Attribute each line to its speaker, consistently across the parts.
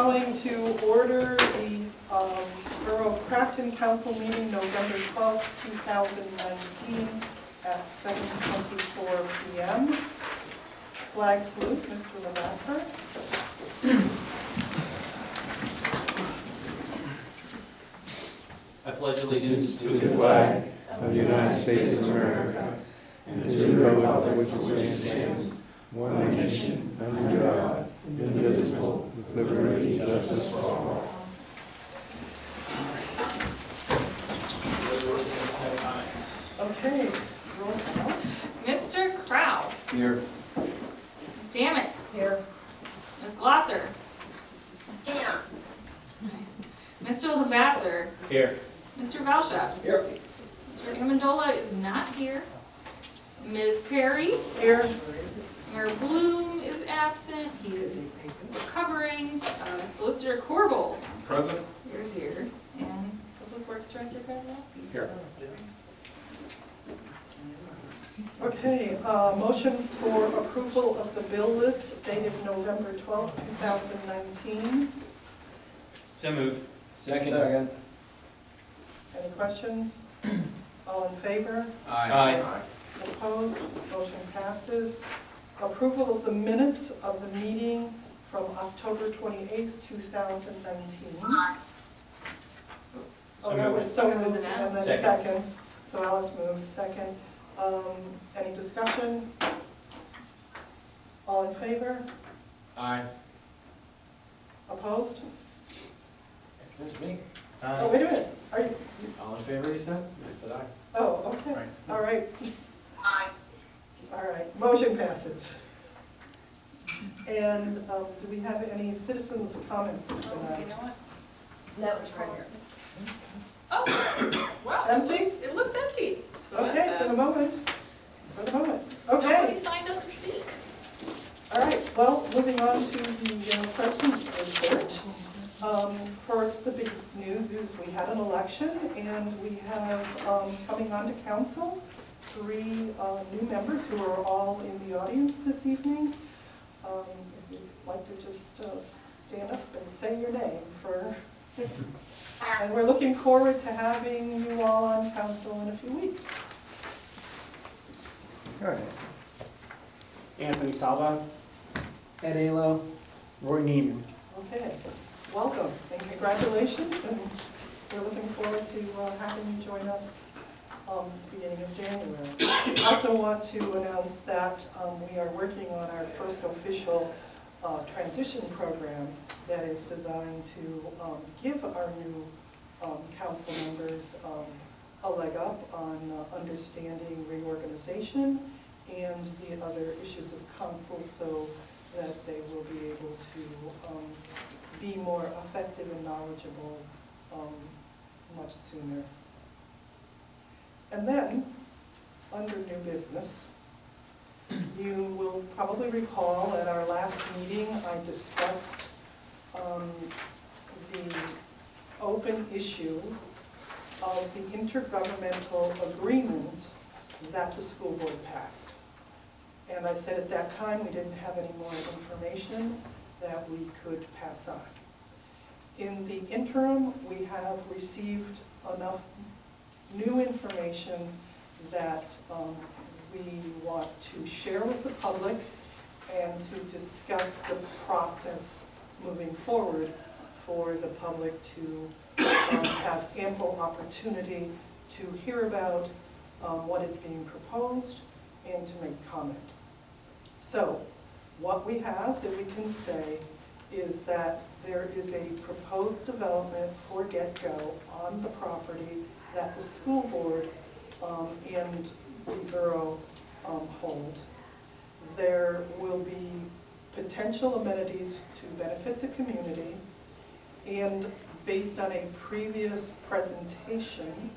Speaker 1: calling to order the Borough of Crafton Council meeting November 12th, 2019 at 7:24 p.m. Flag salute, Mr. Lavasser.
Speaker 2: I pledge allegiance
Speaker 3: to the flag of the United States of America and to the republic for which it stands, one nation, under God, indivisible, with liberty and justice for all.
Speaker 1: Okay, roll call.
Speaker 4: Mr. Kraus.
Speaker 3: Here.
Speaker 4: Ms. Damitz.
Speaker 1: Here.
Speaker 4: Ms. Glosser.
Speaker 1: Here.
Speaker 4: Mr. Lavasser.
Speaker 2: Here.
Speaker 4: Mr. Valchef.
Speaker 2: Here.
Speaker 4: Mr. Amendola is not here. Ms. Perry.
Speaker 1: Here.
Speaker 4: Mayor Bloom is absent. He is recovering. Solicitor Corbel.
Speaker 3: Present.
Speaker 4: Here. And Public Works Director Kozlowski.
Speaker 3: Here.
Speaker 1: Okay, motion for approval of the bill list dated November 12th, 2019.
Speaker 2: So moved.
Speaker 3: Second.
Speaker 1: Any questions? All in favor?
Speaker 2: Aye.
Speaker 1: Opposed? Motion passes. Approval of the minutes of the meeting from October 28th, 2019. Oh, that was so moved, and then a second. So Alice moved, second. Any discussion? All in favor?
Speaker 3: Aye.
Speaker 1: Opposed?
Speaker 3: There's me.
Speaker 1: Oh, wait a minute. Are you?
Speaker 3: All in favor, you said? I said aye.
Speaker 1: Oh, okay.
Speaker 3: Right.
Speaker 1: All right. Aye. All right. Motion passes. And do we have any citizens' comments
Speaker 4: You
Speaker 1: tonight?
Speaker 4: know what?
Speaker 5: No, it's right here.
Speaker 4: Oh, wow.
Speaker 1: Empty?
Speaker 4: It looks empty. So
Speaker 1: Okay,
Speaker 4: that's,
Speaker 1: for the moment. For the moment.
Speaker 4: nobody
Speaker 1: Okay.
Speaker 4: signed up to speak.
Speaker 1: All right. Well, moving on to the president's report. First, the big news is we had an election, and we have coming on to council 3 new members who are all in the audience this evening. If you'd like to just stand up and say your name for, and we're looking forward to having you all on council in a few weeks.
Speaker 6: All right. Anthony Salva, Ed Alo, Roy Neiman.
Speaker 1: Okay, welcome and congratulations, and we're looking forward to having you join us beginning of January. I also want to announce that we are working on our first official transition program that is designed to give our new council members a leg up on understanding reorganization and the other issues of council, so that they will be able to be more effective and knowledgeable much sooner. And then, under new business, you will probably recall at our last meeting I discussed the open issue of the intergovernmental agreement that the school board passed. And I said at that time we didn't have any more information that we could pass on. In the interim, we have received enough new information that we want to share with the public and to discuss the process moving forward for the public to have ample opportunity to hear about what is being proposed and to make comment. So, what we have that we can say is that there is a proposed development for get-go on the property that the school board and the borough hold. There will be potential amenities to benefit the community, and based on a previous presentation,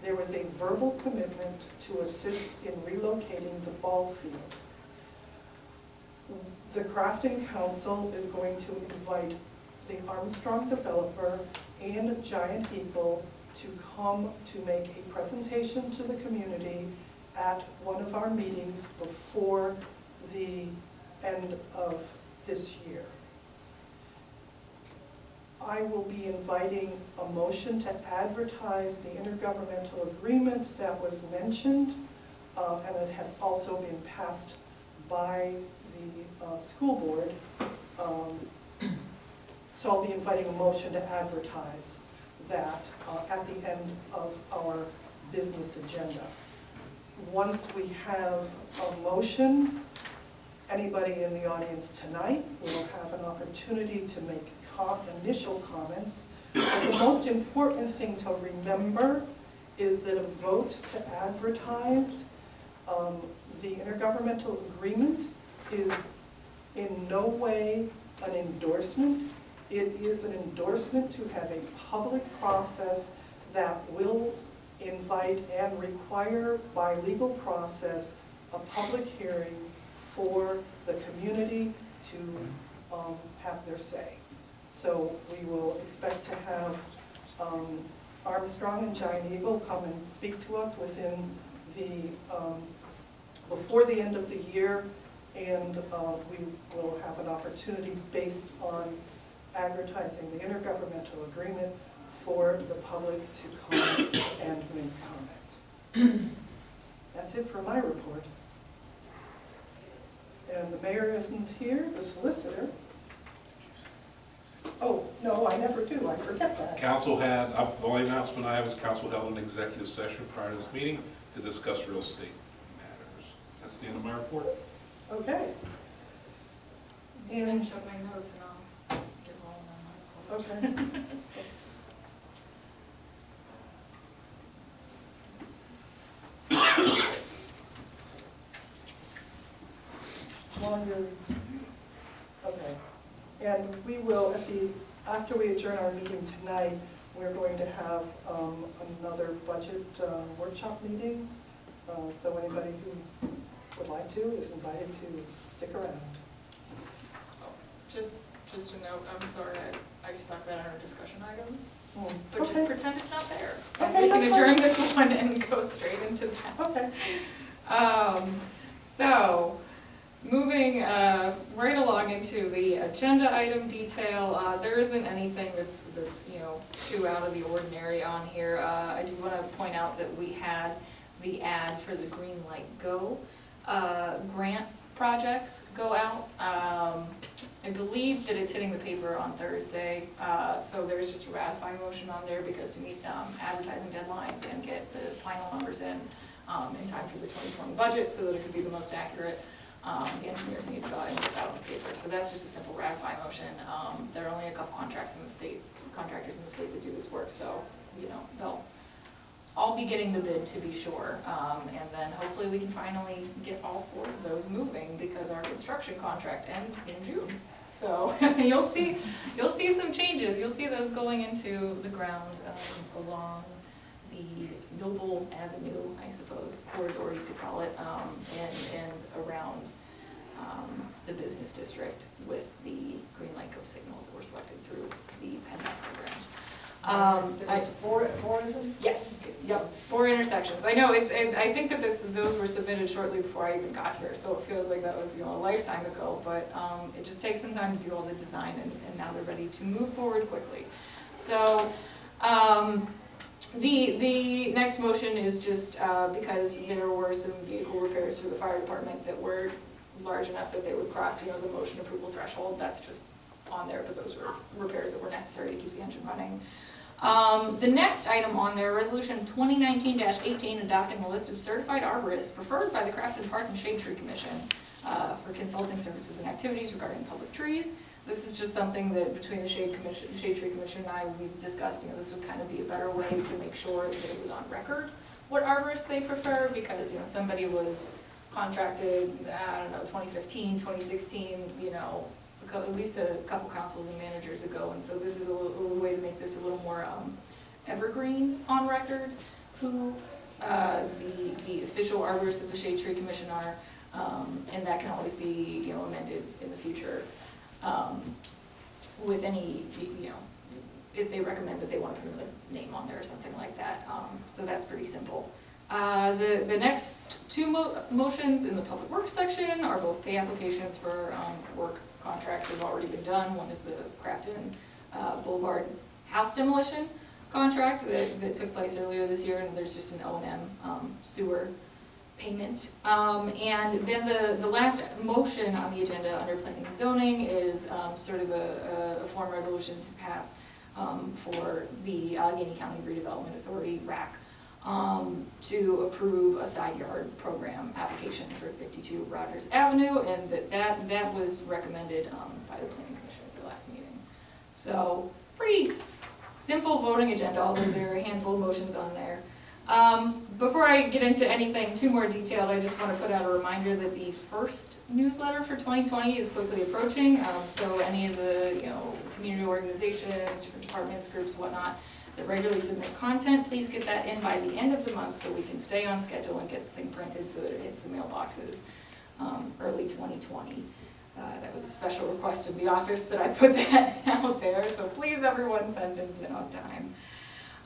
Speaker 1: there was a verbal commitment to assist in relocating the ball field. The Crafton Council is going to invite the Armstrong developer and Giant Eagle to come to make a presentation to the community at one of our meetings before the end of this year. I will be inviting a motion to advertise the intergovernmental agreement that was mentioned, and it has also been passed by the school board. So I'll be inviting a motion to advertise that at the end of our business agenda. Once we have a motion, anybody in the audience tonight will have an opportunity to make initial comments. But the most important thing to remember is that a vote to advertise the intergovernmental agreement is in no way an endorsement. It is an endorsement to have a public process that will invite and require by legal process a public hearing for the community to have their say. So we will expect to have Armstrong and Giant Eagle come and speak to us within the, before the end of the year, and we will have an opportunity based on advertising the intergovernmental agreement for the public to come and make comment. That's it for my report. And the mayor isn't here, the solicitor. Oh, no, I never do, I forget that.
Speaker 7: Council had, the only announcement I have is council held an executive session prior to this meeting to discuss real estate matters. That's the end of my report.
Speaker 1: Okay. And,
Speaker 4: Finish up my notes and I'll get rolling on my report.
Speaker 1: okay. While you're, okay. And we will, after we adjourn our meeting tonight, we're going to have another budget workshop meeting. So anybody who would like to is invited to stick around.
Speaker 4: Just a note, I'm sorry, I stuck that in our discussion items,
Speaker 1: Hmm,
Speaker 4: but just
Speaker 1: okay.
Speaker 4: pretend it's not there. And
Speaker 1: Okay,
Speaker 4: we can
Speaker 1: that's
Speaker 4: adjourn
Speaker 1: fine.
Speaker 4: this one and go straight into that.
Speaker 1: Okay.
Speaker 4: So, moving right along into the agenda item detail, there isn't anything that's too out of the ordinary on here. I do want to point out that we had the ad for the Green Light Go grant projects go out. I believe that it's hitting the paper on Thursday, so there's just a ratifying motion on there because to meet advertising deadlines and get the final numbers in time for the 2020 budget so that it could be the most accurate. The engineers need to go out and get that on the paper. So that's just a simple ratifying motion. There are only a couple contractors in the state that do this work, so they'll all be getting the bid to be sure. And then hopefully we can finally get all 4 of those moving because our construction contract ends in June. So you'll see some changes. You'll see those going into the ground along the Noble Avenue, I suppose, corridor you could call it, and around the business district with the green light go signals that were selected through the PennDOT program.
Speaker 5: There's four of them?
Speaker 4: Yes, yep, 4 intersections. I know, I think that those were submitted shortly before I even got here, so it feels like that was, a lifetime ago, but it just takes some time to do all the design, and now they're ready to move forward quickly. So, the next motion is just because there were some vehicle repairs for the fire department that were large enough that they would cross, the motion approval threshold. That's just on there, but those were repairs that were necessary to keep the engine running. The next item on there, Resolution 2019-18, adopting a list of certified arborists preferred by the Crafton Park and Shade Tree Commission for consulting services and activities regarding public trees. This is just something that between the Shade Tree Commission and I, we discussed, this would kind of be a better way to make sure that it was on record what arborists they prefer, because, somebody was contracted, 2015, 2016, at least a couple councils and managers ago, and so this is a little way to make this a little more evergreen on record, who the official arborists of the Shade Tree Commission are, and that can always be amended in the future with any, if they recommend that they want to put another name on there or something like that. So that's pretty simple. The next 2 motions in the public works section are both pay applications for work contracts that have already been done. One is the Crafton Boulevard house demolition contract that took place earlier this year, and there's just an O&M sewer payment. And then the last motion on the agenda under planning and zoning is sort of a form resolution to pass for the Allegheny County Redevelopment Authority, RAC, to approve a side yard program application for 52 Rogers Avenue, and that was recommended by the planning commission at their last meeting. So pretty simple voting agenda, although there are a handful of motions on there. Before I get into anything too more detailed, I just want to put out a reminder that the first newsletter for 2020 is quickly approaching. So any of the community organizations, different departments, groups, whatnot, that regularly submit content, please get that in by the end of the month so we can stay on schedule and get the thing printed so that it hits the mailboxes early 2020. That was a special request of the office that I put that out there, so please everyone send things in on time.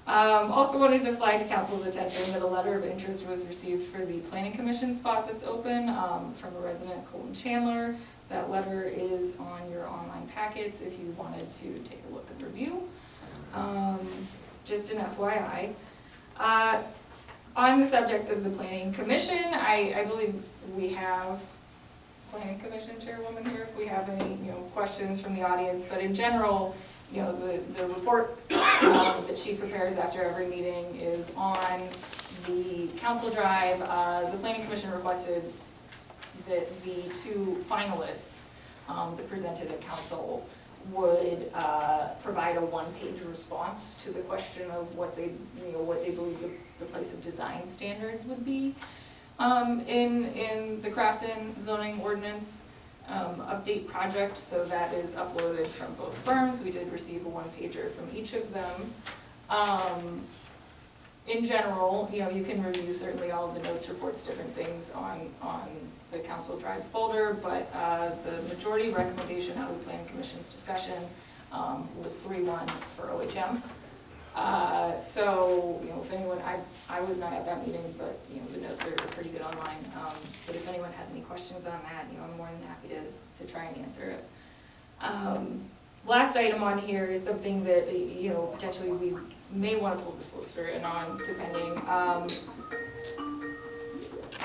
Speaker 4: Also wanted to flag to council's attention that a letter of interest was received for the planning commission spot that's open from a resident, Colton Chandler. That letter is on your online packets if you wanted to take a look and review. Just an FYI. On the subject of the planning commission, I believe we have planning commission chairwoman here if we have any questions from the audience, but in general, the report that she prepares after every meeting is on the council drive. The planning commission requested that the two finalists that presented at council would provide a one-page response to the question of what they believe the place of design standards would be in the Crafton zoning ordinance update project. So that is uploaded from both firms. We did receive a one-pager from each of them. In general, you can review certainly all of the notes, reports, different things on the council drive folder, but the majority recommendation out of the planning commission's discussion was 3-1 for OHM. So, if anyone, I was not at that meeting, but the notes are pretty good online. But if anyone has any questions on that, I'm more than happy to try and answer it. Last item on here is something that potentially we may want to pull the solicitor in on, depending.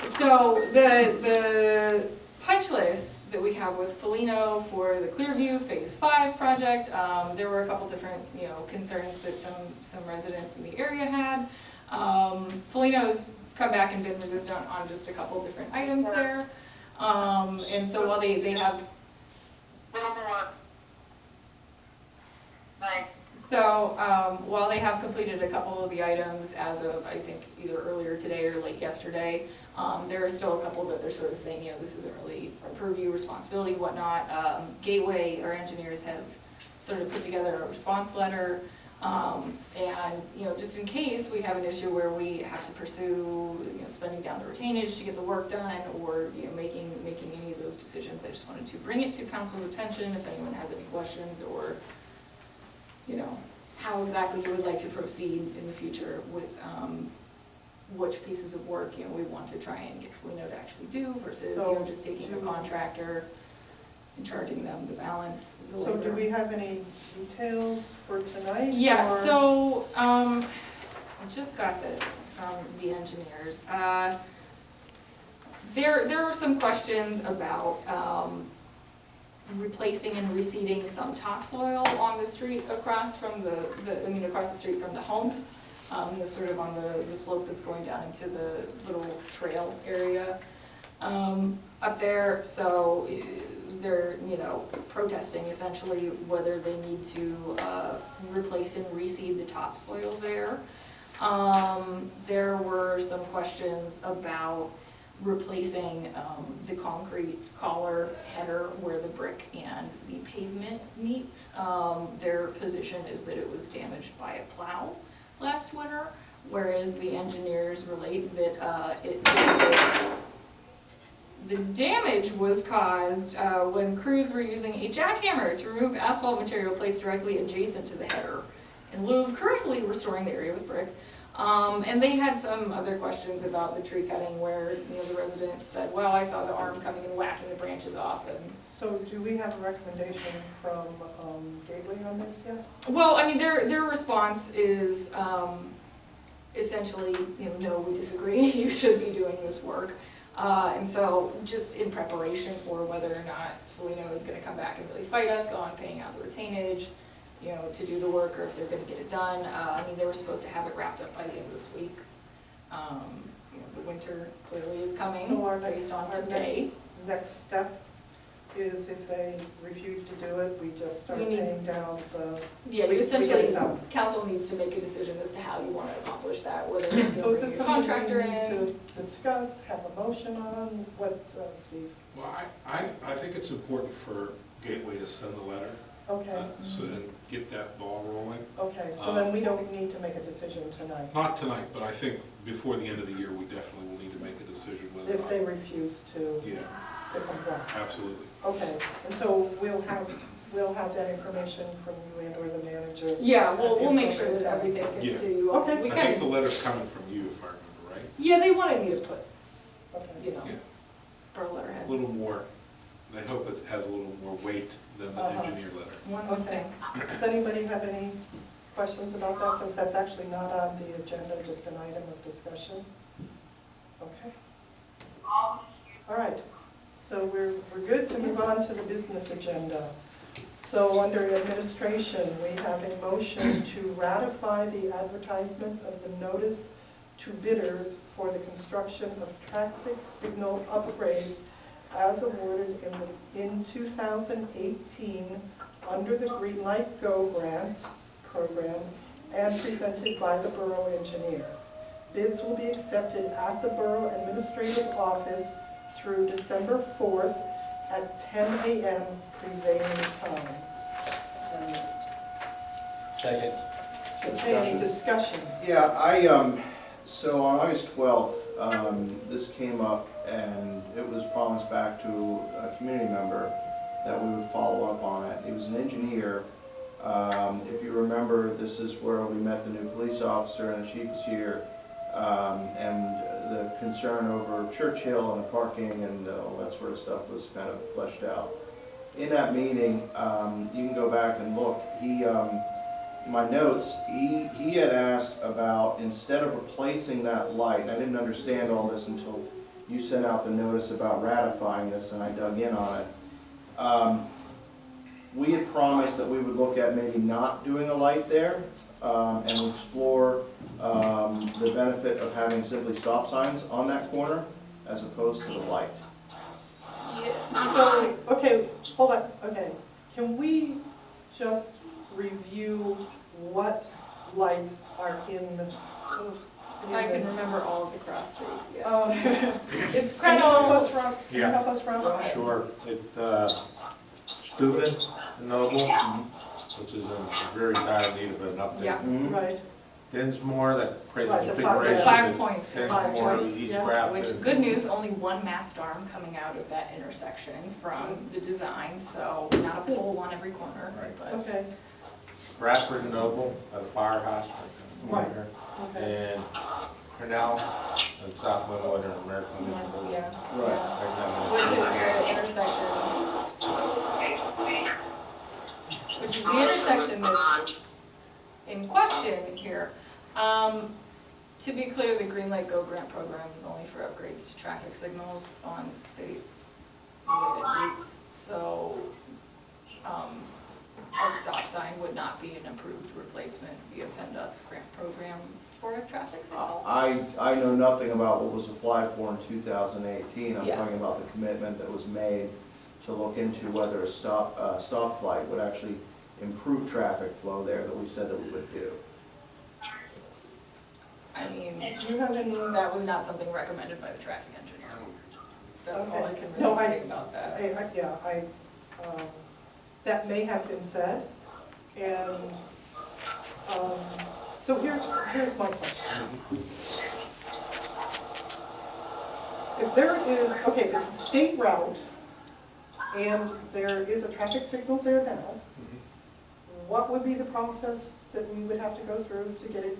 Speaker 4: So the punch list that we have with Felino for the Clearview Phase 5 project, there were a couple different concerns that some residents in the area had. Felino's come back and been resistant on just a couple different items there. And so while they have So while they have completed a couple of the items as of, I think, either earlier today or late yesterday, there are still a couple that they're sort of saying, this isn't really our purview, responsibility, whatnot. Gateway, our engineers have sort of put together a response letter, and just in case we have an issue where we have to pursue spending down the retainage to get the work done, or making any of those decisions, I just wanted to bring it to council's attention if anyone has any questions, or how exactly you would like to proceed in the future with which pieces of work we want to try and get Felino to actually do versus just taking a contractor and charging them the balance of the
Speaker 1: So
Speaker 4: labor.
Speaker 1: do we have any details for tonight?
Speaker 4: Yeah,
Speaker 1: or-
Speaker 4: so I just got this from the engineers. There were some questions about replacing and reseeding some topsoil on the street across from across the street from the homes, sort of on the slope that's going down into the little trail area up there. So they're protesting essentially whether they need to replace and reseed the topsoil there. There were some questions about replacing the concrete collar header where the brick and the pavement meets. Their position is that it was damaged by a plow last winter, whereas the engineers relate that the damage was caused when crews were using a jackhammer to remove asphalt material placed directly adjacent to the header in lieu of correctly restoring the area with brick. And they had some other questions about the tree cutting where, the resident said, well, I saw the arm coming and whacking the branches off. And
Speaker 1: So do we have a recommendation from Gateway on this? yet?
Speaker 4: Well, I mean, their response is, essentially, no, we disagree, you should be doing this work. And so, just in preparation for whether or not Foligno is gonna come back and really fight us on paying out the retainage, to do the work, or if they're gonna get it done. I mean, they were supposed to have it wrapped up by the end of this week. The winter clearly is coming,
Speaker 1: So our
Speaker 4: based on
Speaker 1: our
Speaker 4: today.
Speaker 1: next step is if they refuse to do it, we just start
Speaker 4: We need-
Speaker 1: paying down the.
Speaker 4: Yeah, you
Speaker 1: we get it
Speaker 4: essentially,
Speaker 1: done.
Speaker 4: council needs to make a decision as to how you wanna accomplish that, whether it's
Speaker 1: So
Speaker 4: gonna
Speaker 1: is
Speaker 4: bring
Speaker 1: this
Speaker 4: your
Speaker 1: something
Speaker 4: contractor
Speaker 1: we need
Speaker 4: in.
Speaker 1: to discuss, have a motion on, what, Steve?
Speaker 7: Well, I think it's important for Gateway to send the letter,
Speaker 1: Okay,
Speaker 7: so and get that ball rolling.
Speaker 1: okay, so then we don't need to make a decision tonight,
Speaker 7: Not tonight, but I think before the end of the year, we definitely will need to make a decision whether or
Speaker 1: if
Speaker 7: not.
Speaker 1: they refuse to
Speaker 7: Yeah,
Speaker 1: comply.
Speaker 7: absolutely.
Speaker 1: Okay, and so we'll have that information from you and or the manager.
Speaker 4: Yeah,
Speaker 1: at
Speaker 4: we'll
Speaker 1: the
Speaker 4: make sure
Speaker 1: appropriate
Speaker 4: that
Speaker 1: time.
Speaker 4: everything gets
Speaker 7: Yeah.
Speaker 4: to you all.
Speaker 1: Okay.
Speaker 4: We
Speaker 7: I think the
Speaker 4: kinda,
Speaker 7: letter's coming from you, if I remember right.
Speaker 4: yeah, they wanted me to put,
Speaker 1: Okay.
Speaker 7: Yeah.
Speaker 4: per
Speaker 7: A
Speaker 4: letterhead.
Speaker 7: little more, I hope it has a little more weight than the
Speaker 1: Uh-huh.
Speaker 7: engineer letter.
Speaker 4: One would
Speaker 1: Okay.
Speaker 4: think.
Speaker 1: Does anybody have any questions about that, since that's actually not on the agenda, just an item of discussion? Okay. All right, so we're good to move on to the business agenda. So under administration, we have a motion to ratify the advertisement of the notice to bidders for the construction of traffic signal upgrades as awarded in 2018 under the Green Light Go grant program and presented by the Borough engineer. Bids will be accepted at the Borough Administrative Office through December 4th at 10 a.m. prevailing time.
Speaker 2: Second.
Speaker 1: Okay, any discussion?
Speaker 8: Yeah, so on August 12th, this came up and it was promised back to a community member that we would follow up on it. He was an engineer. If you remember, this is where we met the new police officer and the chief was here. And the concern over Churchill and the parking and all that sort of stuff was kind of fleshed out. In that meeting, you can go back and look, my notes, he had asked about, instead of replacing that light, and I didn't understand all this until you sent out the notice about ratifying this and I dug in on it. We had promised that we would look at maybe not doing a light there and explore the benefit of having simply stop signs on that corner as opposed to the light.
Speaker 1: So, okay, hold on, okay. Can we just review what lights are in
Speaker 4: If I can
Speaker 1: this?
Speaker 4: remember all of the cross streets, yes. It's
Speaker 1: Can you help
Speaker 4: Creno,
Speaker 1: us, Rob? Can you
Speaker 3: Yeah.
Speaker 1: help us, Rob?
Speaker 3: Sure, Steuben, Noble, which is in very dire need of an update.
Speaker 4: Yeah.
Speaker 1: Right,
Speaker 3: Dinsmore, that crazy
Speaker 1: Right, the
Speaker 3: configuration.
Speaker 4: 5 points.
Speaker 3: Dinsmore,
Speaker 1: points,
Speaker 3: East
Speaker 1: yeah.
Speaker 3: Grafton.
Speaker 4: which, good news, only one mast arm coming out of that intersection from the design, so not a pole on every corner,
Speaker 3: Right.
Speaker 4: but.
Speaker 1: okay,
Speaker 3: Bradford and Noble at a firehouse.
Speaker 1: Right. okay.
Speaker 3: And Cornell and South Winwood and American Mutual.
Speaker 4: Yeah,
Speaker 8: Right.
Speaker 4: yeah. Which is the intersection. Which is the intersection that's in question here. To be clear, the Green Light Go grant program is only for upgrades to traffic signals on state related routes. So, a stop sign would not be an approved replacement via PennDOT's grant program for a traffic signal.
Speaker 8: I know nothing about what was applied for in 2018. I'm
Speaker 4: Yeah.
Speaker 8: talking about the commitment that was made to look into whether a stop light would actually improve traffic flow there that we said that we would do.
Speaker 4: I mean,
Speaker 1: Do you have any?
Speaker 4: that was not something recommended by the traffic engineer. That's all I
Speaker 1: Okay.
Speaker 4: can
Speaker 1: No,
Speaker 4: really say about that.
Speaker 1: That may have been said, and, so here's my question. If there is, okay, if it's a state route, and there is a traffic signal there now, what would be the process that we would have to go through to get it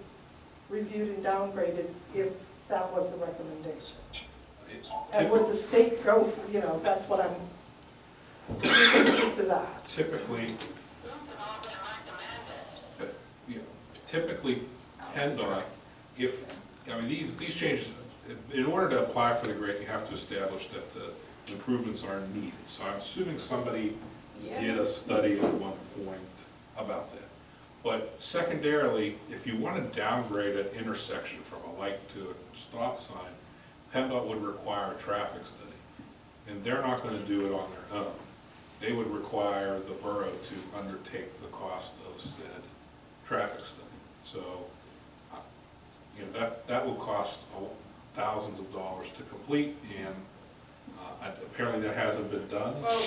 Speaker 1: reviewed and downgraded if that was the recommendation? And would the state go, that's what I'm, speak to that.
Speaker 7: Typically, typically
Speaker 4: Alex is
Speaker 7: PennDOT,
Speaker 4: correct.
Speaker 7: these changes, in order to apply for the grant, you have to establish that the improvements are needed. So I'm assuming somebody did a study at one point about that. But secondarily, if you want to downgrade an intersection from a light to a stop sign, PennDOT would require a traffic study. And they're not going to do it on their own. They would require the borough to undertake the cost of said traffic study. So, that will cost thousands of dollars to complete, and apparently that hasn't been done.
Speaker 4: Well,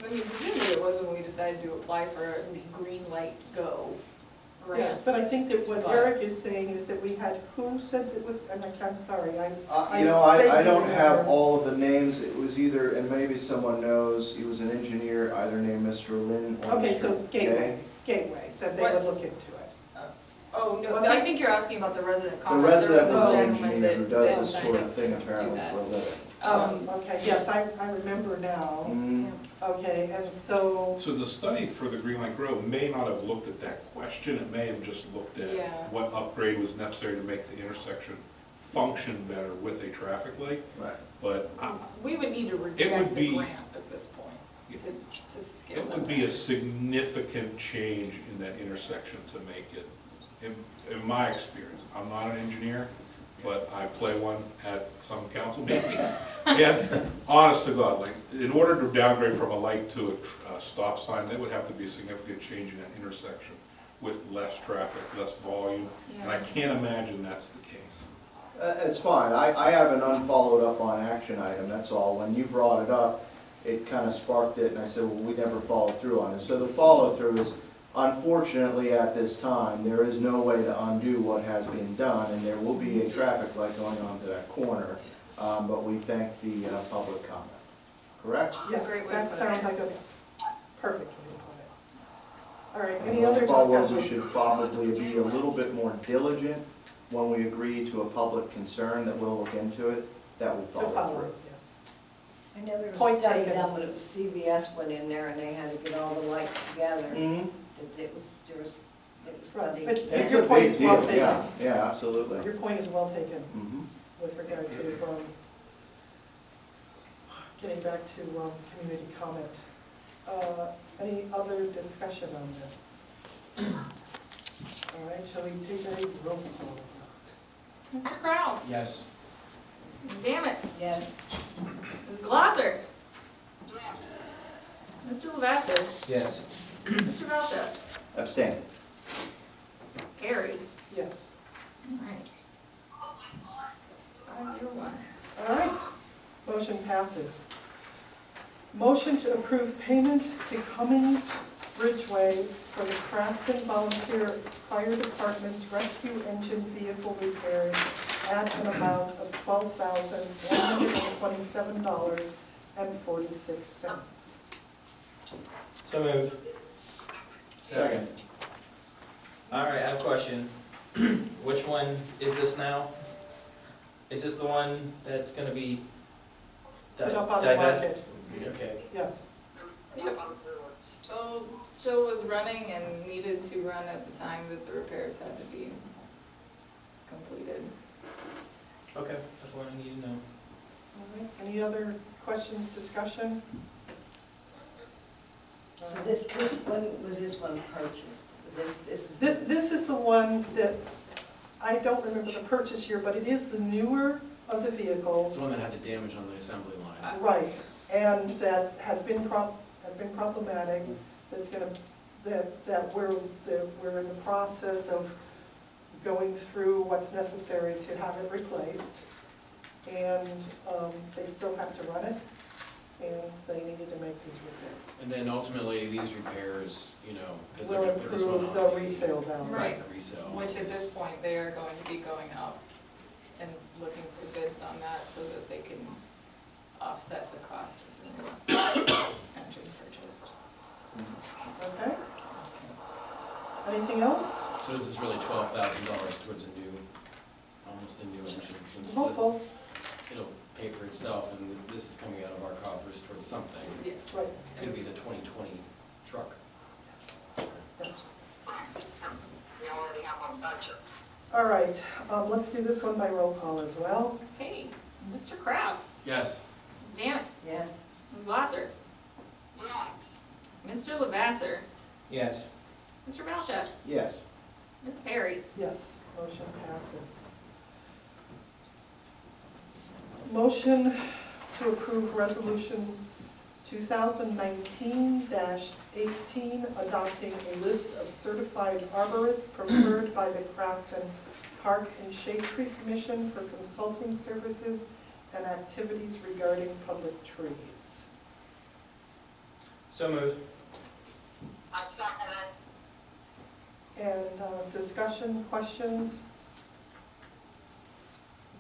Speaker 4: presumably it was when we decided to apply for the Green Light Go grant.
Speaker 1: Yes, but I think that what
Speaker 4: But-
Speaker 1: Eric is saying is that we had, who said it was, I'm sorry, I
Speaker 8: I don't
Speaker 1: vaguely
Speaker 8: have
Speaker 1: remember.
Speaker 8: all of the names, it was either, and maybe someone knows, he was an engineer, either named Mr. Lynn or
Speaker 1: Okay, so
Speaker 8: Mr.
Speaker 1: Gateway,
Speaker 8: Gay.
Speaker 1: Gateway said they
Speaker 4: What?
Speaker 1: would look into it.
Speaker 4: Oh, no,
Speaker 1: Was
Speaker 4: I
Speaker 1: it?
Speaker 4: think you're asking about the resident
Speaker 8: The
Speaker 4: comment. There was
Speaker 8: resident
Speaker 4: a
Speaker 8: was an
Speaker 4: gentleman
Speaker 8: engineer who
Speaker 4: that-
Speaker 8: does
Speaker 4: that
Speaker 8: this
Speaker 4: signed
Speaker 8: sort
Speaker 4: up
Speaker 8: of thing
Speaker 4: to do
Speaker 8: apparently
Speaker 4: that.
Speaker 8: for a living.
Speaker 1: Okay, yes, I remember now.
Speaker 8: Mhm.
Speaker 1: Okay, and so,
Speaker 7: So the study for the Green Light Grove may not have looked at that question, it may have just looked at
Speaker 4: Yeah.
Speaker 7: what upgrade was necessary to make the intersection function better with a traffic light,
Speaker 8: Right.
Speaker 7: but
Speaker 4: We would need to
Speaker 7: would
Speaker 4: reject the
Speaker 7: be-
Speaker 4: grant at this point, to skip
Speaker 7: it
Speaker 4: that.
Speaker 7: would be a significant change in that intersection to make it, in my experience, I'm not an engineer, but I play one at some council meetings. And honest to God, like, in order to downgrade from a light to a stop sign, that would have to be a significant change in that intersection with less traffic, less volume, and I
Speaker 4: Yeah.
Speaker 7: can't imagine that's the case.
Speaker 8: It's fine, I have an unfollowed up on action item, that's all. When you brought it up, it kind of sparked it, and I said, well, we never followed through on it. So the follow-through is, unfortunately, at this time, there is no way to undo what has been done, and there will be a traffic light going onto that corner, but we thank the public comment. Correct?
Speaker 4: That's a
Speaker 1: yes,
Speaker 4: great way to
Speaker 1: that
Speaker 4: put it.
Speaker 1: sounds like a perfect way to put it. All right,
Speaker 8: And
Speaker 1: any other
Speaker 8: going forward, we
Speaker 1: discussion?
Speaker 8: should probably be a little bit more diligent when we agree to a public concern, that we'll look into it, that will
Speaker 1: To
Speaker 8: follow
Speaker 1: follow,
Speaker 8: through.
Speaker 1: yes.
Speaker 5: I know there was
Speaker 1: Point
Speaker 5: a study
Speaker 1: taken.
Speaker 5: done when it was CVS went in there and they had to get all the lights together.
Speaker 8: Mhm.
Speaker 5: It was
Speaker 1: Right,
Speaker 5: studied.
Speaker 1: but
Speaker 8: It's
Speaker 1: your
Speaker 8: a
Speaker 1: point
Speaker 8: big
Speaker 1: is well
Speaker 8: deal,
Speaker 1: taken.
Speaker 8: yeah, absolutely.
Speaker 1: Your point is well taken
Speaker 8: Mhm.
Speaker 1: with regard to, getting back to community comment. Any other discussion on this? All right, shall we take a roll call vote?
Speaker 4: Mr. Kraus?
Speaker 2: Yes.
Speaker 4: Ms. Dammit?
Speaker 5: Yes.
Speaker 4: Ms. Glasser? Mr. Lavasser?
Speaker 2: Yes.
Speaker 4: Mr. Belcher?
Speaker 8: Abstain.
Speaker 4: Carried.
Speaker 1: Yes.
Speaker 4: All right. 501.
Speaker 1: All right, motion passes. Motion to approve payment to Cummings Bridgeway for the Crafton Volunteer Fire Department's rescue engine vehicle repairs at an amount of $12,127.46.
Speaker 2: So moved.
Speaker 8: Second.
Speaker 2: All right, I have a question. Which one is this now? Is this the one that's gonna be
Speaker 1: Put up on the
Speaker 2: divested?
Speaker 1: market,
Speaker 2: Okay.
Speaker 1: yes.
Speaker 4: Yep. Still was running and needed to run at the time that the repairs had to be completed.
Speaker 2: Okay, that's what I need to know.
Speaker 1: All right, any other questions, discussion?
Speaker 5: So when was this one purchased? This is.
Speaker 1: This is the one that, I don't remember the purchase year, but it is the newer of the
Speaker 9: It's
Speaker 1: vehicles.
Speaker 9: the one that had the damage on the assembly line.
Speaker 1: Right, and that has been problematic, that's gonna, that we're in the process of going through what's necessary to have it replaced. And they still have to run it, and they needed to make these repairs.
Speaker 9: And then ultimately, these repairs, you know, because
Speaker 1: Will
Speaker 9: they're gonna put this one
Speaker 1: improve
Speaker 9: on
Speaker 1: the resale value.
Speaker 4: Right.
Speaker 9: the resale.
Speaker 4: Which at this point, they are going to be going out and looking for bids on that so that they can offset the cost of the new engine purchase.
Speaker 1: Okay? Anything else?
Speaker 9: So this is really $12,000 towards a new, almost a new engine. since the-
Speaker 1: Hopeful,
Speaker 9: It'll pay for itself, and this is coming out of our coffers towards something.
Speaker 4: Yes.
Speaker 1: right,
Speaker 9: Could be the 2020 truck.
Speaker 1: yes. All right, let's do this one by roll call as well.
Speaker 4: Okay, Mr. Kraus,
Speaker 9: Yes.
Speaker 4: Ms. Danitz,
Speaker 5: Yes.
Speaker 4: Ms. Glasser, Mr. Lavasser,
Speaker 2: Yes.
Speaker 4: Mr. Malchuk,
Speaker 8: Yes.
Speaker 4: Ms. Perry.
Speaker 1: Yes, motion passes. Motion to approve resolution 2019-18, adopting a list of certified arborists preferred by the Crafton Park and Shade Tree Commission for consulting services and activities regarding public trees.
Speaker 2: So moved.
Speaker 1: And discussion, questions?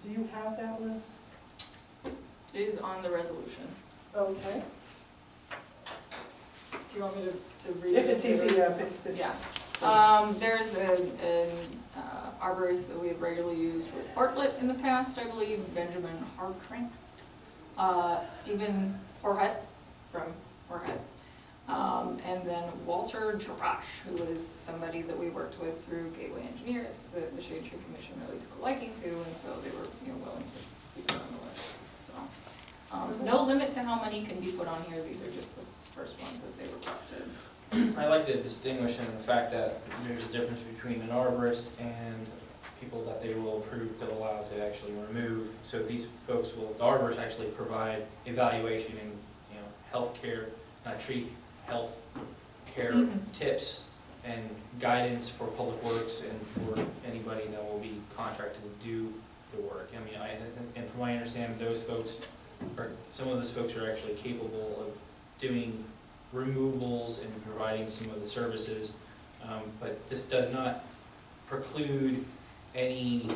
Speaker 1: Do you have that list?
Speaker 4: It is on the resolution.
Speaker 1: Okay.
Speaker 4: Do you want me to read it?
Speaker 1: If it's easy, yeah, it's.
Speaker 4: Yeah. There's an arborist that we have regularly used with Bartlett in the past, I believe, Benjamin Harcranft, Stephen Horhet from Horhet, and then Walter Drosh, who is somebody that we worked with through Gateway Engineers, that the Shade Tree Commission really took a liking to, and so they were, willing to keep it on the list. So, no limit to how many can be put on here. These are just the first ones that they requested.
Speaker 2: I like to distinguish in the fact that there's a difference between an arborist and people that they will approve to allow to actually remove. So these folks will, the arborists actually provide evaluation and, healthcare, tree health care tips and guidance for public works and for anybody that will be contracted to do the work. And from my understanding, those folks, or some of those folks are actually capable of doing removals and providing some of the services, but this does not preclude any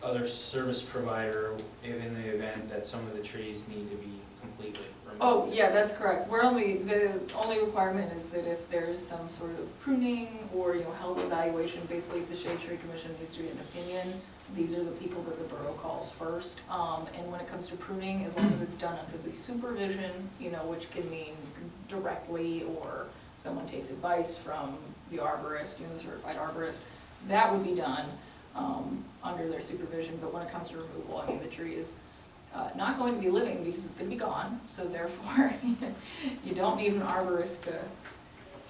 Speaker 2: other service provider in the event that some of the trees need to be completely removed.
Speaker 4: Oh, yeah, that's correct. The only requirement is that if there's some sort of pruning or, health evaluation, basically if the Shade Tree Commission needs to get an opinion, these are the people that the borough calls first. And when it comes to pruning, as long as it's done under the supervision, which can mean directly, or someone takes advice from the arborist, the certified arborist, that would be done under their supervision. But when it comes to removal, the tree is not going to be living because it's going to be gone. So therefore, you don't need an arborist to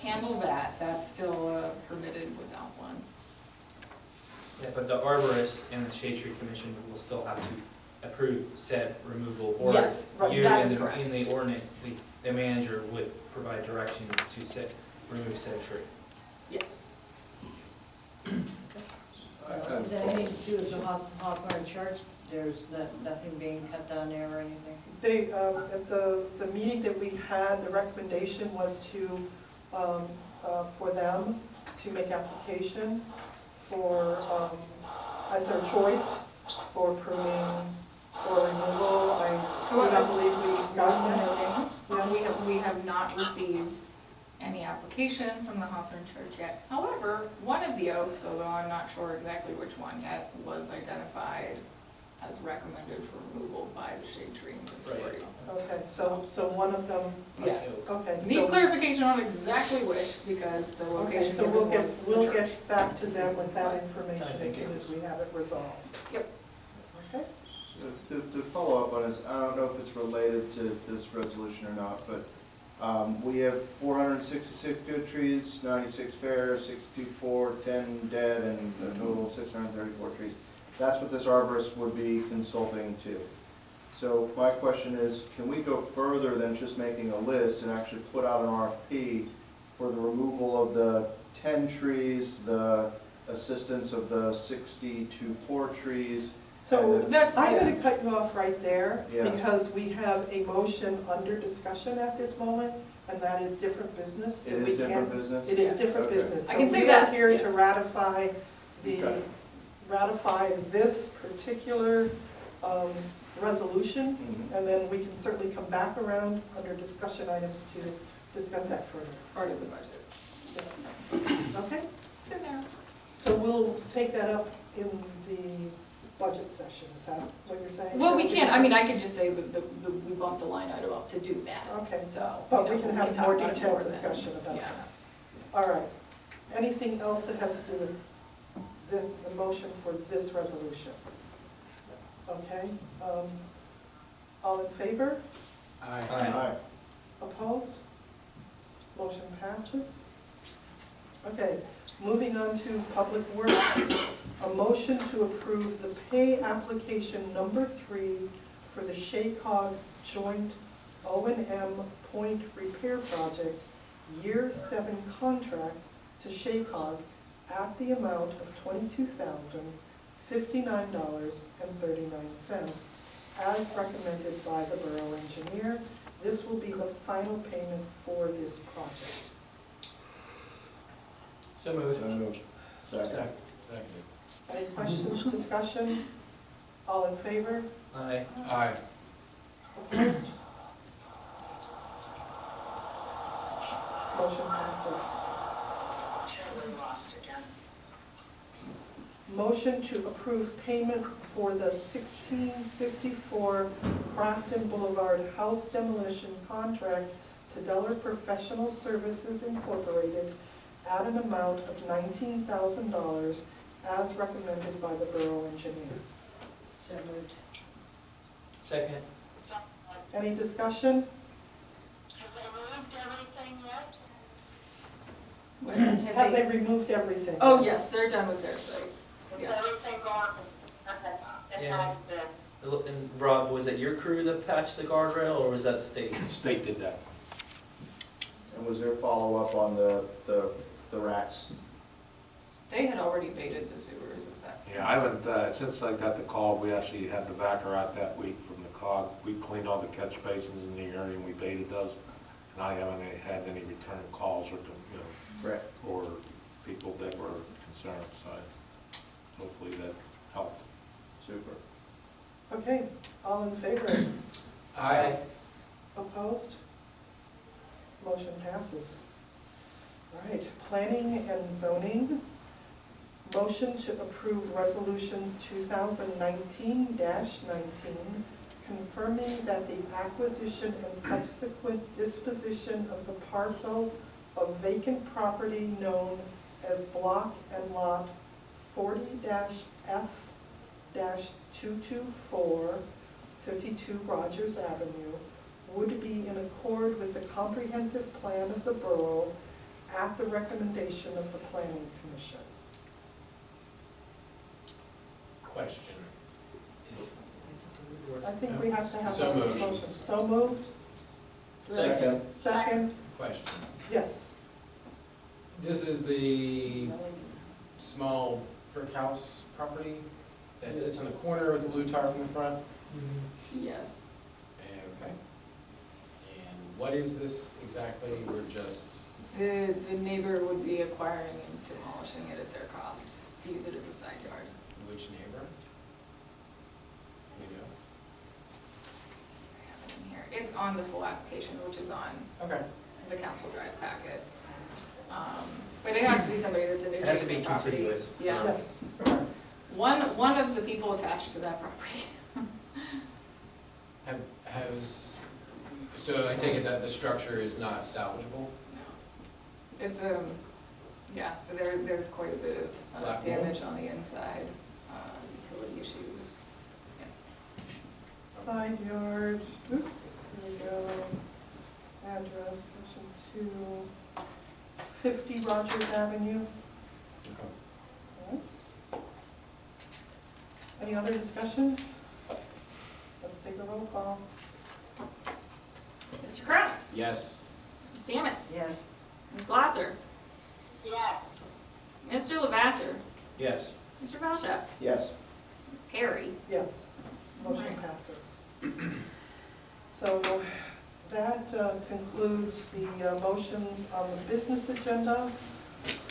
Speaker 4: handle that. That's still permitted without one.
Speaker 2: Yeah, but the arborist and the Shade Tree Commission will still have to approve said removal, or
Speaker 4: Yes, right,
Speaker 2: you
Speaker 4: that is
Speaker 2: in
Speaker 4: correct.
Speaker 2: the ordinance, the manager would provide direction to remove said tree.
Speaker 4: Yes.
Speaker 5: Is that anything to do with the Hawthorne Church? There's nothing being cut down there or anything?
Speaker 1: They, at the meeting that we had, the recommendation was to, for them to make application for, as their choice for pruning or removal. I do not believe we got that.
Speaker 4: We have not received any application from the Hawthorne Church yet. However, one of the oaks, although I'm not sure exactly which one yet, was identified as recommended for removal by the Shade Tree Authority.
Speaker 1: Okay, so one of them,
Speaker 4: Yes.
Speaker 1: okay.
Speaker 4: Need
Speaker 1: so-
Speaker 4: clarification on exactly which, because the
Speaker 1: Okay,
Speaker 4: location
Speaker 1: so we'll
Speaker 4: given was the
Speaker 1: we'll
Speaker 4: church.
Speaker 1: get back to them with that information
Speaker 2: I
Speaker 1: as
Speaker 2: think
Speaker 1: soon
Speaker 2: it
Speaker 1: as we have it resolved.
Speaker 4: Yep.
Speaker 1: Okay?
Speaker 8: To follow up on this, I don't know if it's related to this resolution or not, but we have 466 good trees, 96 fair, 64, 10 dead, and a total of 634 trees. That's what this arborist would be consulting to. So my question is, can we go further than just making a list and actually put out an RFP for the removal of the 10 trees, the assistance of the 62 poor trees?
Speaker 1: So
Speaker 4: That's,
Speaker 1: I'm
Speaker 4: yeah.
Speaker 1: going to cut you off right there
Speaker 8: Yeah.
Speaker 1: because we have a motion under discussion at this moment, and that is different business.
Speaker 8: It
Speaker 1: that we
Speaker 8: is different
Speaker 1: can't-
Speaker 8: business?
Speaker 1: It is
Speaker 4: Yes.
Speaker 1: different
Speaker 8: Okay.
Speaker 1: business.
Speaker 4: I can say
Speaker 1: So
Speaker 4: that,
Speaker 1: we are here
Speaker 4: yes.
Speaker 1: to ratify
Speaker 8: Okay.
Speaker 1: this particular resolution,
Speaker 8: Mhm.
Speaker 1: and then we can certainly come back around under discussion items to discuss that further.
Speaker 4: It's part of the budget.
Speaker 1: Okay?
Speaker 4: It's in there.
Speaker 1: So we'll take that up in the budget session, is that what you're saying?
Speaker 4: Well, we can't, I could just say that we bumped the line item up to do that.
Speaker 1: Okay,
Speaker 4: So.
Speaker 1: but we can have
Speaker 4: talk
Speaker 1: more
Speaker 4: about it
Speaker 1: detailed
Speaker 4: then.
Speaker 1: discussion about
Speaker 4: Yeah.
Speaker 1: that. All right. Anything else that has to do with the motion for this resolution. Okay, all in favor?
Speaker 2: Aye.
Speaker 1: Opposed? Motion passes. Okay, moving on to Public Works. A motion to approve the pay application number 3 for the Shaycog Joint O&M Point Repair Project, Year 7 contract to Shaycog at the amount of $22,059.39 as recommended by the Borough Engineer. This will be the final payment for this project.
Speaker 2: So moved.
Speaker 8: So moved. Second.
Speaker 9: Seconded.
Speaker 1: Any questions, discussion? All in favor?
Speaker 2: Aye.
Speaker 9: Aye.
Speaker 1: Opposed? Motion passes. Motion to approve payment for the 1654 Crafton Boulevard house demolition contract to Deller Professional Services Incorporated at an amount of $19,000 as recommended by the Borough Engineer.
Speaker 5: So moved.
Speaker 2: Second.
Speaker 1: Any discussion?
Speaker 10: Have they moved everything yet?
Speaker 1: Have they removed everything?
Speaker 4: Oh, yes, they're done with their site.
Speaker 10: Is
Speaker 4: Yeah.
Speaker 10: everything gone? Okay. It
Speaker 2: Yeah.
Speaker 10: has been.
Speaker 2: And Rob, was it your crew that patched the guardrail, or was that state?
Speaker 11: State did that.
Speaker 8: And was there follow-up on the rats?
Speaker 4: They had already baited the sewers of that.
Speaker 11: Yeah, I haven't, since I got the call, we actually had the backer out that week from the COG. We cleaned all the catch basins in the area and we baited those. And I haven't had any return calls or,
Speaker 8: Right.
Speaker 11: or people that were concerned, so hopefully that helped.
Speaker 8: Super.
Speaker 1: Okay, all in favor?
Speaker 9: Aye.
Speaker 1: Opposed? Motion passes. All right, planning and zoning. Motion to approve resolution 2019-19, confirming that the acquisition and subsequent disposition of the parcel of vacant property known as block and lot 40-F-224, 52 Rogers Avenue, would be in accord with the comprehensive plan of the borough at the recommendation of the planning commission.
Speaker 9: Question.
Speaker 1: I think we have to have
Speaker 9: So
Speaker 1: a
Speaker 9: moved.
Speaker 1: motion. So moved?
Speaker 8: Second.
Speaker 1: Second,
Speaker 9: Question.
Speaker 1: yes.
Speaker 9: This is the small brick house property that sits on the corner with the blue tarp in the front?
Speaker 4: Yes.
Speaker 9: Okay. And what is this exactly? We're just,
Speaker 4: The neighbor would be acquiring and demolishing it at their cost to use it as a side yard.
Speaker 9: which neighbor? You know?
Speaker 4: I have it in here. It's on the full application, which is on
Speaker 9: Okay.
Speaker 4: the council drive packet. But it has to be somebody that's an
Speaker 2: It has to be
Speaker 4: adjacent property.
Speaker 2: contiguous. so-
Speaker 4: Yeah.
Speaker 1: Yes.
Speaker 4: One of the people attached to that property.
Speaker 9: So I take it that the structure is not salvageable?
Speaker 4: It's, yeah, there's quite a bit of
Speaker 9: Black mold?
Speaker 4: damage on the inside, utility issues.
Speaker 1: Side yard, oops, here we go. Address, section 2, 50 Rogers Avenue.
Speaker 9: Okay.
Speaker 1: All right. Any other discussion? Let's take a roll call.
Speaker 4: Mr. Kraus?
Speaker 9: Yes.
Speaker 4: Ms. Dammit?
Speaker 5: Yes.
Speaker 4: Ms. Glasser?
Speaker 10: Yes.
Speaker 4: Mr. Lavasser?
Speaker 2: Yes.
Speaker 4: Mr. Valchef?
Speaker 8: Yes.
Speaker 4: Ms. Perry?
Speaker 1: Yes, motion
Speaker 4: Right.
Speaker 1: passes. So that concludes the motions on the business agenda.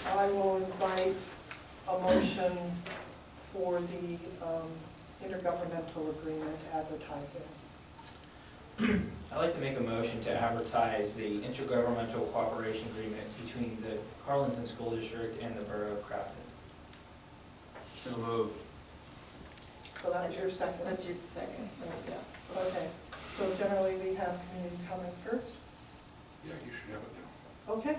Speaker 1: I will invite a motion for the intergovernmental agreement advertising.
Speaker 2: I'd like to make a motion to advertise the intergovernmental cooperation agreement between the Carlinton School District and the Borough of Crafton.
Speaker 9: So moved.
Speaker 1: So that's your second.
Speaker 4: That's your second, yeah.
Speaker 1: Okay, so generally we have community comment first.
Speaker 7: Yeah, you should have it now.
Speaker 1: Okay.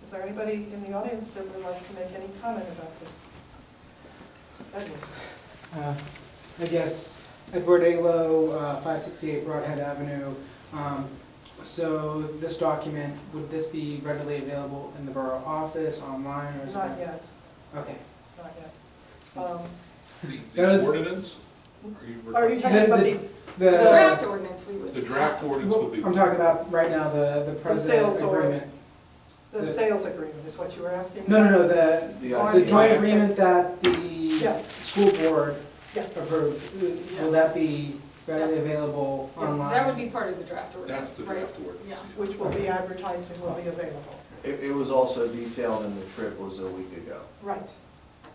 Speaker 1: Is there anybody in the audience that would like to make any comment about this? Edward?
Speaker 6: I guess Edward Alo, 568 Broadhead Avenue. So this document, would this be readily available in the borough office, online, or is it?
Speaker 1: Not yet,
Speaker 6: Okay.
Speaker 1: not yet.
Speaker 6: That was-
Speaker 7: The ordinance?
Speaker 1: Are you talking about the
Speaker 6: The
Speaker 4: Draft ordinance, we would.
Speaker 7: The draft ordinance will be.
Speaker 6: I'm talking about right now the
Speaker 1: sales
Speaker 6: president
Speaker 1: or-
Speaker 6: agreement.
Speaker 1: the sales agreement is what you were asking?
Speaker 6: No,
Speaker 8: The
Speaker 6: the joint
Speaker 8: ICA.
Speaker 6: agreement that the
Speaker 1: Yes,
Speaker 6: school board
Speaker 1: yes.
Speaker 6: approved, will that be readily available
Speaker 1: Yes.
Speaker 6: online?
Speaker 4: That would be part of the draft ordinance,
Speaker 7: That's the
Speaker 4: right?
Speaker 7: draft ordinance.
Speaker 4: Yeah.
Speaker 1: Which will be advertised and will be available.
Speaker 8: It was also detailed in the trip was a week ago.
Speaker 1: Right.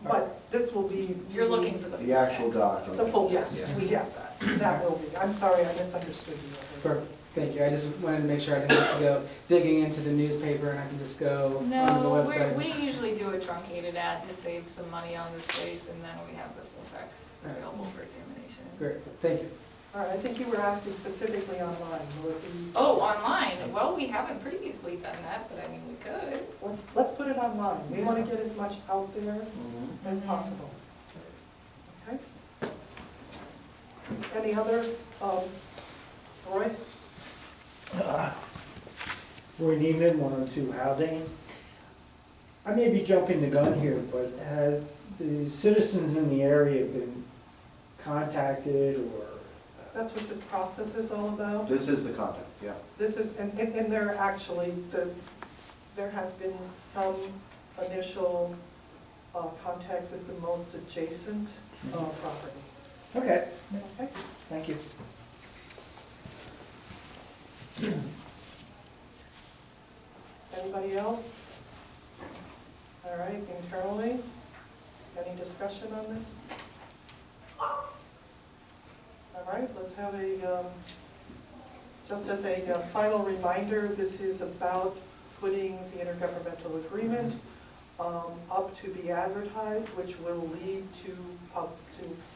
Speaker 1: But this will be.
Speaker 4: You're looking for the full
Speaker 8: The actual
Speaker 4: text.
Speaker 8: document.
Speaker 1: The full
Speaker 4: Yes,
Speaker 1: text,
Speaker 4: we have
Speaker 1: yes, that will be. I'm sorry, I misunderstood you.
Speaker 6: Perfect. Thank you. I just wanted to make sure I didn't have to go digging into the newspaper and I can just go onto the
Speaker 4: No,
Speaker 6: website.
Speaker 4: we usually do a truncated ad to save some money on the space, and then we have the full text available for examination.
Speaker 6: Great, thank you.
Speaker 1: All right, I think you were asking specifically online. Will it be?
Speaker 4: Oh, online? Well, we haven't previously done that, but I mean, we could.
Speaker 1: Let's put it online. We want to get as much out there as
Speaker 4: Mhm.
Speaker 1: possible. Okay? Any other, Roy?
Speaker 12: Roy Neiman, 102 Haldane. I may be jumping the gun here, but have the citizens in the area been contacted or?
Speaker 1: That's what this process is all about.
Speaker 8: This is the content, yeah.
Speaker 1: This is, and there actually, there has been some initial contact with the most adjacent property.
Speaker 12: Okay,
Speaker 1: Okay?
Speaker 12: thank you.
Speaker 1: Anybody else? All right, internally, any discussion on this? All right, let's have a, just as a final reminder, this is about putting the intergovernmental agreement up to be advertised, which will lead to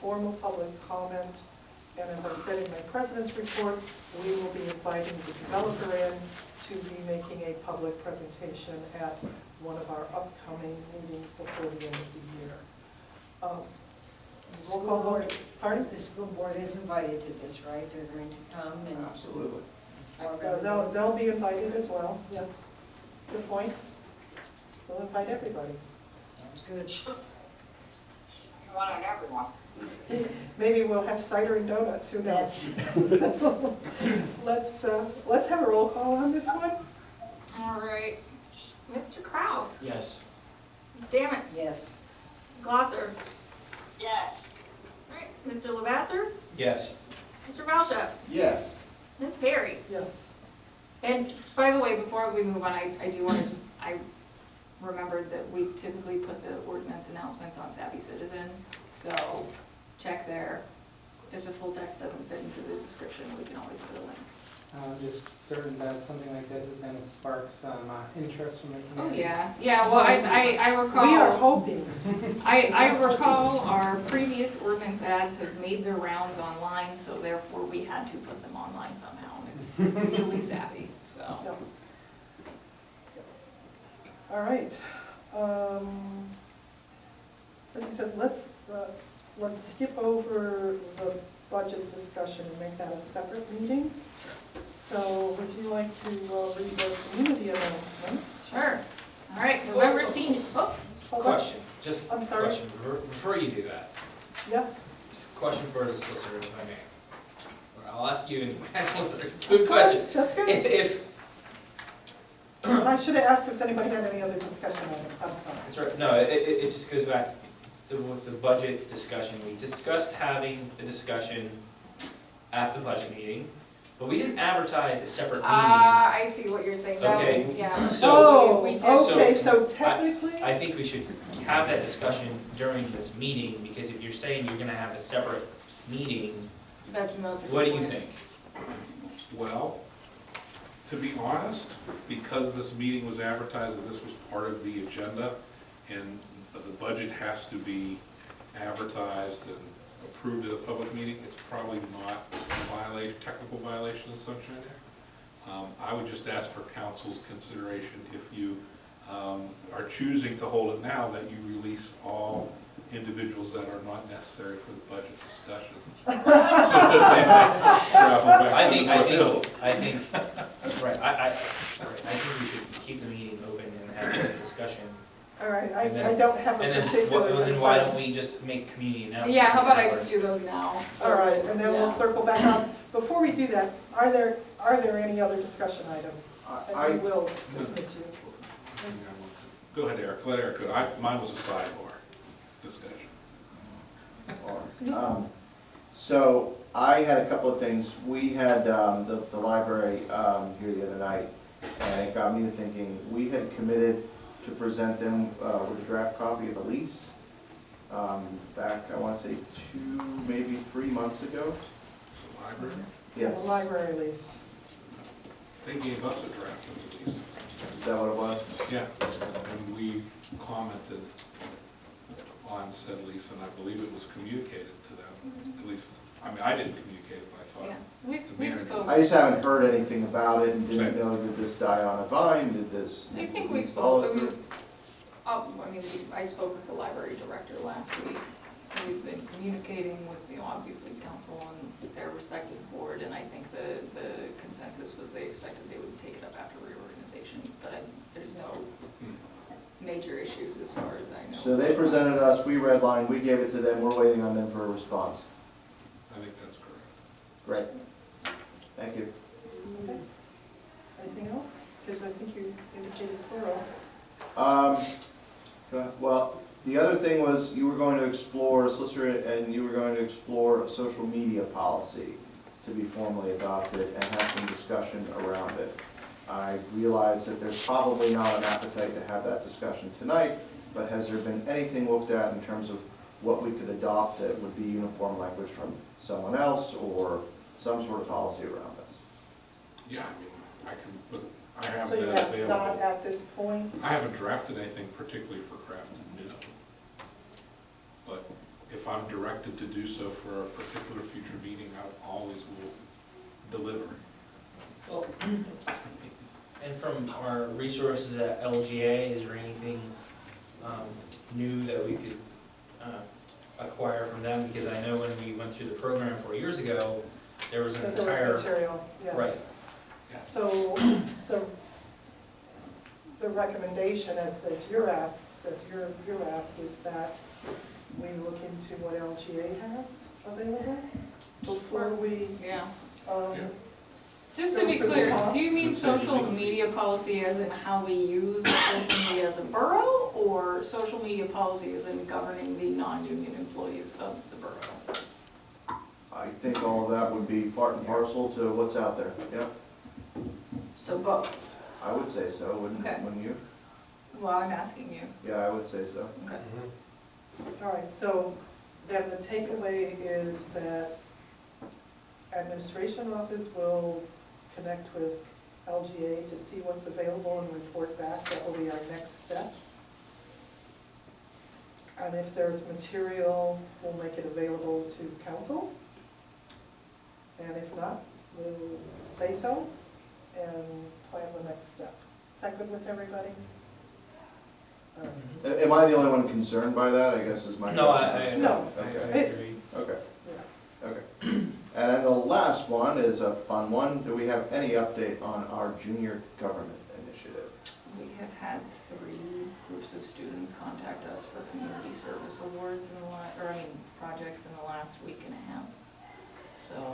Speaker 1: formal public comment. And as I said in my president's report, we will be inviting the developer in to be making a public presentation at one of our upcoming meetings before the end of the year. Roll call vote. Pardon?
Speaker 5: The school board is invited to this, right? They're going to come and.
Speaker 8: Absolutely.
Speaker 1: They'll be invited as well, yes. Good point. We'll invite everybody.
Speaker 5: Sounds good.
Speaker 10: One on everyone.
Speaker 1: Maybe we'll have cider and donuts, who knows? Let's have a roll call on this one.
Speaker 4: All right. Mr. Kraus?
Speaker 9: Yes.
Speaker 4: Ms. Dammits?
Speaker 5: Yes.
Speaker 4: Ms. Glosser?
Speaker 10: Yes.
Speaker 4: All right. Mr. Lavasser?
Speaker 2: Yes.
Speaker 4: Mr. Valchef?
Speaker 8: Yes.
Speaker 4: Ms. Perry?
Speaker 1: Yes.
Speaker 4: And by the way, before we move on, I do want to just, I remembered that we typically put the ordinance announcements on Savvy Citizen, so check there. If the full text doesn't fit into the description, we can always put a link.
Speaker 6: I'm just certain that something like this is going to spark some interest from the
Speaker 4: Oh,
Speaker 6: community.
Speaker 4: yeah, well, I recall.
Speaker 1: We are hoping.
Speaker 4: I recall our previous ordinance ads have made their rounds online, so therefore we had to put them online somehow, and it's usually Savvy, so.
Speaker 1: Yep. All right. As you said, let's skip over the budget discussion and make that a separate meeting. So would you like to read the community announcements?
Speaker 4: Sure. All right, November senior,
Speaker 1: Hold on.
Speaker 2: Question, just
Speaker 1: I'm sorry?
Speaker 2: question, before you do that,
Speaker 1: Yes?
Speaker 2: just a question for the solicitor, if I may. Or I'll ask you and my solicitor, good question.
Speaker 1: That's good.
Speaker 2: If,
Speaker 1: And I should have asked if anybody had any other discussion items, I'm sorry.
Speaker 2: that's right, no, it just goes back with the budget discussion. We discussed having a discussion at the budget meeting, but we didn't advertise a separate meeting.
Speaker 4: I see what you're saying, that
Speaker 2: Okay.
Speaker 4: was, yeah.
Speaker 2: So,
Speaker 4: we did.
Speaker 1: Okay, so technically,
Speaker 2: I think we should have that discussion during this meeting, because if you're saying you're gonna have a separate meeting,
Speaker 4: That's a good
Speaker 2: what do you
Speaker 4: point.
Speaker 2: think?
Speaker 7: Well, to be honest, because this meeting was advertised and this was part of the agenda, and the budget has to be advertised and approved at a public meeting, it's probably not a technical violation of the Sunshine Act. I would just ask for council's consideration if you are choosing to hold it now, that you release all individuals that are not necessary for the budget discussions. So that they might travel back to the North Hills.
Speaker 2: I think, right, I think we should keep the meeting open and have this discussion.
Speaker 1: All right, I
Speaker 2: And then-
Speaker 1: don't have a
Speaker 2: And
Speaker 1: particular
Speaker 2: then why don't
Speaker 1: concern.
Speaker 2: we just make community announcements?
Speaker 4: Yeah, how about I just do those now?
Speaker 1: All right, and then we'll
Speaker 4: Yeah.
Speaker 1: circle back on. Before we do that, are there any other discussion items? And we will dismiss you.
Speaker 7: Go ahead, Eric, let Eric go. Mine was a sidebar discussion.
Speaker 8: So I had a couple of things. We had the library here the other night, and it got me to thinking, we had committed to present them with a draft copy of a lease back, I want to say 2, maybe 3 months ago.
Speaker 7: The library,
Speaker 1: Yeah, the library lease.
Speaker 7: they gave us a draft of the lease.
Speaker 8: Is that what it was?
Speaker 7: Yeah, and we commented on said lease, and I believe it was communicated to them, at least, I mean, I didn't communicate it, but I
Speaker 4: Yeah,
Speaker 7: thought.
Speaker 4: we spoke.
Speaker 8: I just haven't heard anything about it and didn't know, did this die on a vine, did this?
Speaker 4: I think we
Speaker 8: follow
Speaker 4: spoke,
Speaker 8: through?
Speaker 4: I spoke with the library director last week. We've been communicating with, obviously council and their respective board, and I think the consensus was they expected they would take it up after reorganization, but there's no major issues as far as I know.
Speaker 8: So they presented us, we redlined, we gave it to them, we're waiting on them for a response.
Speaker 7: I think that's correct.
Speaker 8: Great. Thank you.
Speaker 1: Okay. Anything else? Because I think you indicated plural.
Speaker 8: Well, the other thing was you were going to explore, solicitor, and you were going to explore a social media policy to be formally adopted and have some discussion around it. I realize that there's probably not an appetite to have that discussion tonight, but has there been anything looked at in terms of what we could adopt that would be uniform language from someone else or some sort of policy around this?
Speaker 7: Yeah, I mean, I can, but I have
Speaker 1: So you
Speaker 7: that
Speaker 1: have not
Speaker 7: available.
Speaker 1: at this point?
Speaker 7: I haven't drafted anything particularly for Crafton, no. But if I'm directed to do so for a particular future meeting, I always will deliver.
Speaker 2: Well, and from our resources at LGA, is there anything new that we could acquire from them? Because I know when we went through the program 4 years ago, there was an
Speaker 1: That there was
Speaker 2: entire,
Speaker 1: material, yes.
Speaker 2: right.
Speaker 1: So the recommendation, as your ask is that we look into what LGA has available before we,
Speaker 4: Yeah.
Speaker 1: um,
Speaker 7: Yeah.
Speaker 4: Just to be clear, do you mean
Speaker 7: Let's say
Speaker 4: social
Speaker 7: legal
Speaker 4: media policy as in how we use social media as a borough, or social media policy as in governing the non-union employees of the borough?
Speaker 8: I think all of that would be part and parcel to what's out there, yeah.
Speaker 4: So both?
Speaker 8: I would say so, wouldn't
Speaker 4: Okay.
Speaker 8: you?
Speaker 4: Well, I'm asking you.
Speaker 8: Yeah, I would say so.
Speaker 4: Okay.
Speaker 1: all right, so then the takeaway is that administration office will connect with LGA to see what's available and report back. That will be our next step. And if there's material, we'll make it available to council. And if not, we'll say so and plan the next step. Is that good with everybody? All right.
Speaker 8: Am I the only one concerned by that, I guess is my question?
Speaker 2: No, I
Speaker 1: No.
Speaker 8: Okay,
Speaker 2: agree.
Speaker 8: okay,
Speaker 1: Yeah.
Speaker 8: okay. And then the last one is a fun one. Do we have any update on our junior government initiative?
Speaker 4: We have had 3 groups of students contact us for community service awards in the projects in the last week and a half. So,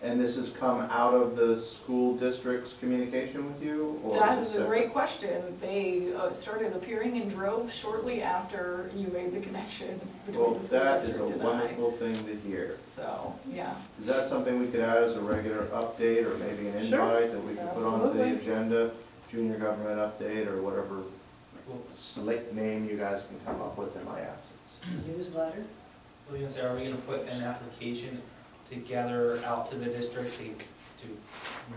Speaker 8: And this has come out of the school district's communication with you? Or
Speaker 4: that
Speaker 8: is
Speaker 4: is a
Speaker 8: it
Speaker 4: great question. They started appearing in droves shortly after you made the connection
Speaker 8: separate? Well,
Speaker 4: between the school
Speaker 8: that is
Speaker 4: district
Speaker 8: a
Speaker 4: and I.
Speaker 8: wonderful thing to hear.
Speaker 4: So, yeah.
Speaker 8: Is that something we could add as a regular update or maybe an
Speaker 1: Sure.
Speaker 8: invite that we could put onto the
Speaker 1: Absolutely.
Speaker 8: agenda? Junior government update or whatever
Speaker 2: Well,
Speaker 8: slick name you guys can come up with in my absence.
Speaker 5: Newsletter?
Speaker 2: I was gonna say, are we gonna put an application together out to the district to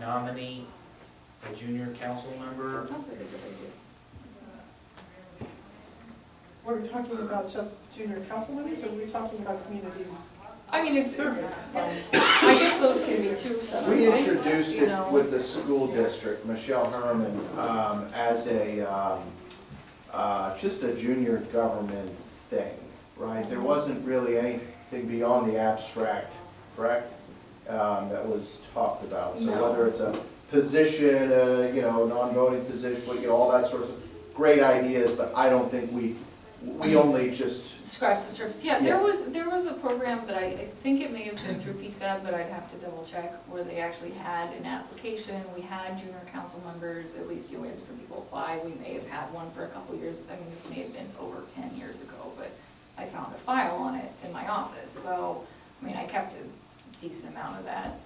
Speaker 2: nominate a junior council member?
Speaker 4: That sounds like a good idea.
Speaker 1: Were we talking about just junior council members, or were we talking about community
Speaker 4: I mean, it's,
Speaker 1: service?
Speaker 4: I guess those can be 2 separate
Speaker 8: We
Speaker 4: things,
Speaker 8: introduced
Speaker 4: you
Speaker 8: it
Speaker 4: know.
Speaker 8: with the school district, Michelle Herman, as a just a junior government thing, right? There wasn't really anything beyond the abstract, correct? That was talked about. So
Speaker 4: No.
Speaker 8: whether it's a position, you know, non-voting position, you know, all that sorts of great ideas, but I don't think we only just,
Speaker 4: Scratch the surface. Yeah, there was a program that I think it may have been through PSAB, but I'd have to double check, where they actually had an application. We had junior council members, at least, you know, we had different people apply. We may have had one for a couple years. I mean, this may have been over 10 years ago, but I found a file on it in my office. So, I mean, I kept a decent amount of that.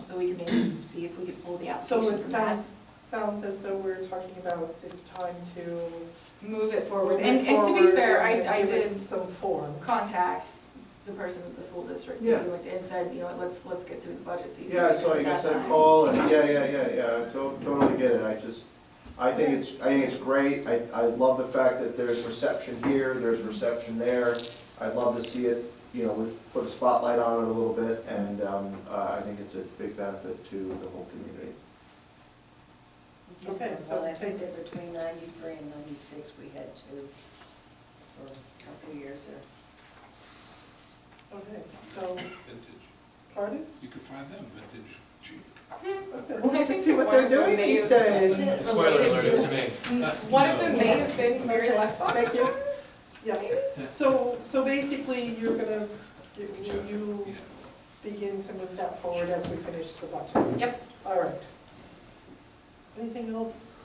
Speaker 4: So we could maybe see if we could pull the
Speaker 1: So
Speaker 4: application
Speaker 1: it
Speaker 4: from that.
Speaker 1: sounds as though we're talking about it's time to
Speaker 4: Move it forward.
Speaker 1: move
Speaker 4: And
Speaker 1: it
Speaker 4: to be
Speaker 1: forward
Speaker 4: fair,
Speaker 1: and
Speaker 4: I
Speaker 1: give it
Speaker 4: did
Speaker 1: some form.
Speaker 4: contact the person at the school district that you went to and said, you know, let's get through the budget season.
Speaker 8: yeah, so I
Speaker 4: because
Speaker 8: guess
Speaker 4: at
Speaker 8: that
Speaker 4: time-
Speaker 8: call, and totally get it. I think it's great. I love the fact that there's reception here, there's reception there. I'd love to see it, you know, we put a spotlight on it a little bit, and I think it's a big benefit to the whole community.
Speaker 1: Okay, so
Speaker 5: Well, I think
Speaker 1: take-
Speaker 5: that between 93 and 96, we had two for a couple of years there.
Speaker 1: Okay, so,
Speaker 7: Vintage.
Speaker 1: pardon?
Speaker 7: You can find them vintage cheap.
Speaker 1: Okay, we'll
Speaker 4: I
Speaker 1: have to
Speaker 4: think
Speaker 1: see what
Speaker 4: one
Speaker 1: they're
Speaker 4: of them
Speaker 1: doing
Speaker 4: may
Speaker 1: these
Speaker 4: have
Speaker 1: days.
Speaker 4: been
Speaker 2: Spoiler alert,
Speaker 4: related
Speaker 2: to me.
Speaker 4: One of them may have been Mary
Speaker 1: Okay,
Speaker 4: Luxbox.
Speaker 1: thank you. Yeah, so basically, you're gonna, you begin to move that forward as we finish the budget?
Speaker 4: Yep.
Speaker 1: All right. Anything else?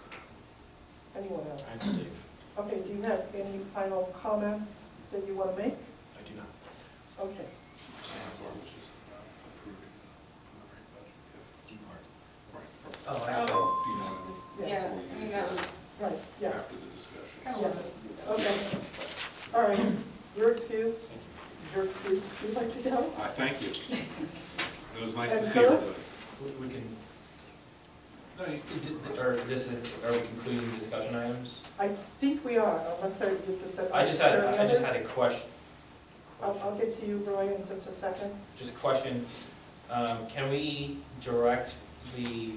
Speaker 1: Anyone else?
Speaker 2: I believe.
Speaker 1: Okay, do you have any final comments that you want to make?
Speaker 2: I do not.
Speaker 1: Okay.
Speaker 2: Oh,
Speaker 1: Yeah.
Speaker 4: Yeah, I mean, that was
Speaker 1: Right, yeah,
Speaker 7: After the discussion.
Speaker 4: kind of
Speaker 1: yes, okay. All right, you're excused. You're excused. Would you like to go?
Speaker 7: Thank you. It was nice
Speaker 1: And
Speaker 7: to see everybody.
Speaker 2: We can,
Speaker 7: No, you-
Speaker 2: or are we concluding discussion items?
Speaker 1: I think we are, unless there, you just said.
Speaker 2: I just had a question.
Speaker 1: I'll get to you, Roy, in just a second.
Speaker 2: Just question, can we direct the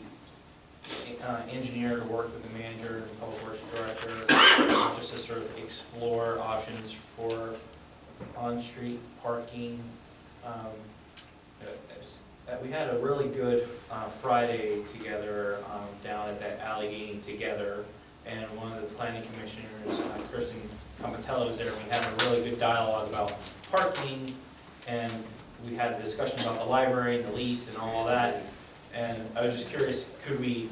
Speaker 2: engineer to work with the manager and public works director, just to sort of explore options for on-street parking? We had a really good Friday together down at that Allegheny Together, and one of the planning commissioners, Kirsten Comatello, was there, and we had a really good dialogue about parking, and we had a discussion about the library and the lease and all that, and I was just curious, could we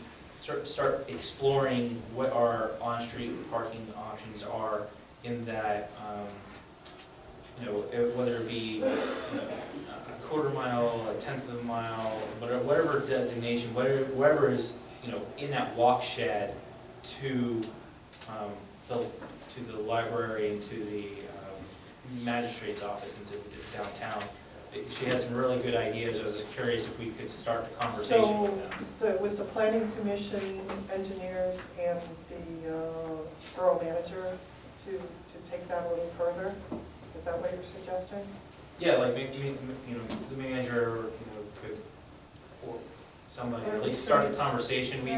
Speaker 2: start exploring what our on-street parking options are in that, you know, whether it be, you know, a quarter mile, a tenth of a mile, whatever designation, whoever is, you know, in that walk shed to the library and to the magistrate's office and to downtown. She had some really good ideas. I was curious if we could start the conversation with them.
Speaker 1: With the planning commission, engineers, and the borough manager to take that a little further? Is that what you're suggesting?
Speaker 2: Yeah, like maybe, you know, the manager, you know, could, or somebody, at least start the conversation. We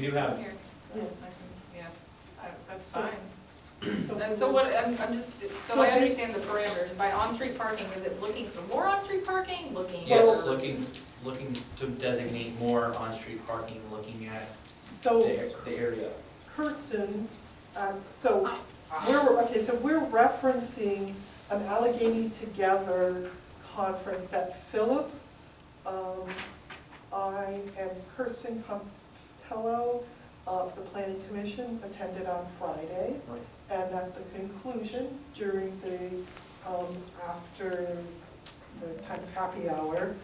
Speaker 2: do have,
Speaker 4: here.
Speaker 1: Yes.
Speaker 4: Yeah, that's
Speaker 1: So-
Speaker 4: fine. And so what, I'm just, so I understand the parameters. By on-street parking, is it looking for more on-street parking, looking?
Speaker 2: yes,
Speaker 4: for-
Speaker 2: looking to designate more on-street parking, looking at
Speaker 1: So
Speaker 2: the area.
Speaker 1: Kirsten, so we're referencing an Allegheny Together conference that Philip, I, and Kirsten Comtello of the Planning Commission attended on Friday.
Speaker 2: Right.
Speaker 1: And at the conclusion, during the, after the kind of happy hour,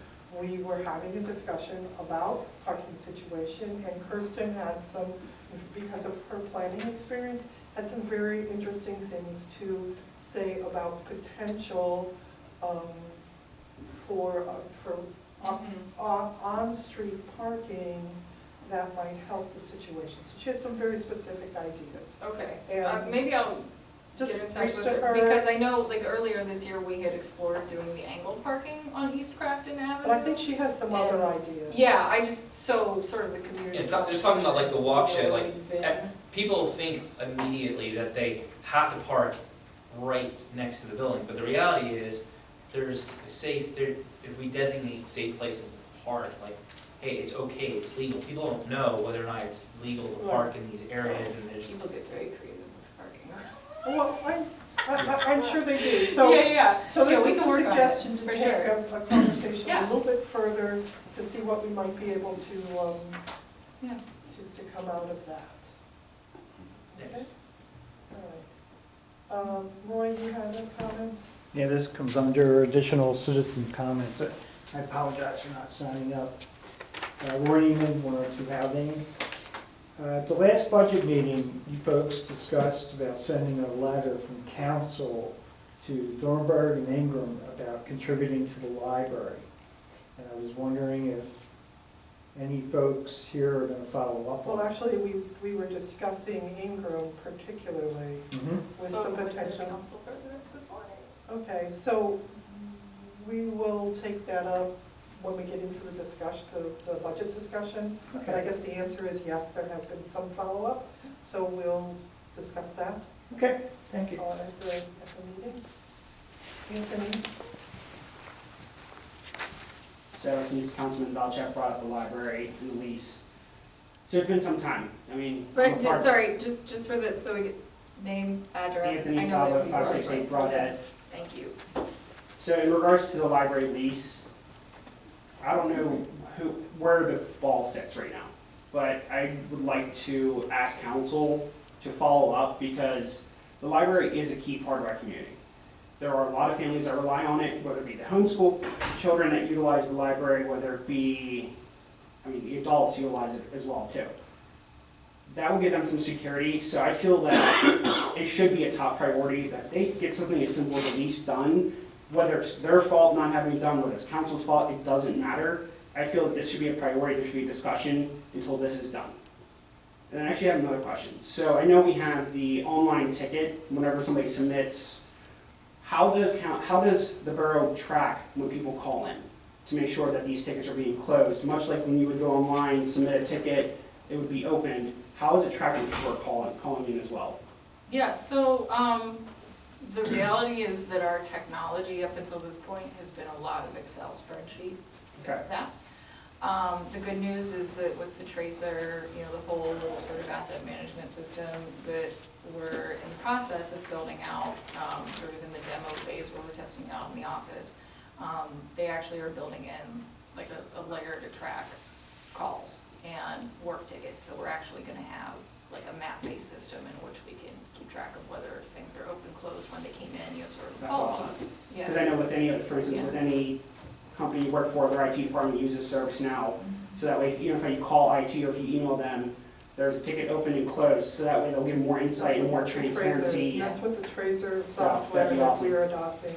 Speaker 1: we were having a discussion about parking situation, and Kirsten had some, because of her planning experience, had some very interesting things to say about potential for on-street parking that might help the situation. So she had some very specific ideas.
Speaker 4: Okay,
Speaker 1: And
Speaker 4: maybe I'll
Speaker 1: Just
Speaker 4: get in touch
Speaker 1: reach
Speaker 4: with
Speaker 1: to
Speaker 4: her,
Speaker 1: her.
Speaker 4: because I know, like, earlier this year, we had explored doing the angled parking on East Crafton Avenue.
Speaker 1: But I think she has some other ideas.
Speaker 4: Yeah, I just, so, sort of the community.
Speaker 2: Yeah, just talking about like the walk shed, like,
Speaker 4: Been-
Speaker 2: people think immediately that they have to park right next to the building, but the reality is, there's if we designate safe places to park, like, hey, it's okay, it's legal, people don't know whether or not it's legal to park in these areas, and there's,
Speaker 4: People get very creative with parking.
Speaker 1: Well, I'm sure they do, so.
Speaker 4: Yeah.
Speaker 1: So
Speaker 4: Yeah,
Speaker 1: this
Speaker 4: we
Speaker 1: is
Speaker 4: can
Speaker 1: a
Speaker 4: work on it,
Speaker 1: suggestion to
Speaker 4: for
Speaker 1: take
Speaker 4: sure.
Speaker 1: a conversation a
Speaker 4: Yeah.
Speaker 1: little bit further to see what we might be able to,
Speaker 4: Yeah.
Speaker 1: to come out of that. Okay?
Speaker 2: yes.
Speaker 1: All right. Roy, you had a comment?
Speaker 12: Yeah, this comes under additional citizens' comments. I apologize for not signing up. Roy Neiman, 102 Haldane. At the last budget meeting, you folks discussed about sending a letter from council to Thornburg and Ingram about contributing to the library. And I was wondering if any folks here are going to follow up
Speaker 1: Well,
Speaker 12: on it.
Speaker 1: actually, we were discussing Ingram particularly with some
Speaker 4: Spoke with the
Speaker 1: potential.
Speaker 4: council president this morning.
Speaker 1: Okay, so we will take that up when we get into the discussion, the budget discussion. But I
Speaker 12: Okay.
Speaker 1: guess the answer is yes, there has been some follow-up, so we'll discuss that
Speaker 12: Okay, thank you.
Speaker 1: at the meeting. Anthony?
Speaker 13: So since Councilman Valchek brought up the library and the lease, so it's been some time. I mean, I'm a
Speaker 4: Right,
Speaker 13: part-
Speaker 4: sorry, just for the, so we get name, address.
Speaker 13: Anthony
Speaker 4: I know
Speaker 13: Saba,
Speaker 4: that we were-
Speaker 13: 568 Broadhead.
Speaker 4: Thank you.
Speaker 13: So in regards to the library lease, I don't know where the ball sits right now, but I would like to ask council to follow up because the library is a key part of our community. There are a lot of families that rely on it, whether it be the homeschool children that utilize the library, whether it be, I mean, the adults utilize it as well too. That will give them some security, so I feel that it should be a top priority that they get something as simple as a lease done. Whether it's their fault not having it done, whether it's council's fault, it doesn't matter. I feel that this should be a priority, there should be a discussion until this is done. And then I actually have another question. So I know we have the online ticket, whenever somebody submits, how does the borough track when people call in to make sure that these tickets are being closed? Much like when you would go online, submit a ticket, it would be opened. How is it tracked when people are calling in as well?
Speaker 4: Yeah, so, the reality is that our technology up until this point has been a lot of Excel spreadsheets.
Speaker 13: Okay.
Speaker 4: That. The good news is that with the tracer, you know, the whole sort of asset management system that we're in the process of building out, sort of in the demo phase where we're testing out in the office, they actually are building in like a layer to track calls and work tickets. So we're actually gonna have like a map-based system in which we can keep track of whether things are open, closed, when they came in, you know, sort of.
Speaker 13: That's
Speaker 4: follow
Speaker 13: awesome.
Speaker 4: up. Yeah.
Speaker 13: Because I know with any of, for instance, with any company you work for, their IT department uses ServiceNow. So that way, even if you call IT or if you email them, there's a ticket open and closed, so that way they'll give more insight and more
Speaker 1: That's what the Tracer-
Speaker 13: transparency.
Speaker 1: That's what the Tracer
Speaker 13: So,
Speaker 1: software
Speaker 13: that'd be
Speaker 1: that
Speaker 13: awesome.
Speaker 1: we're adopting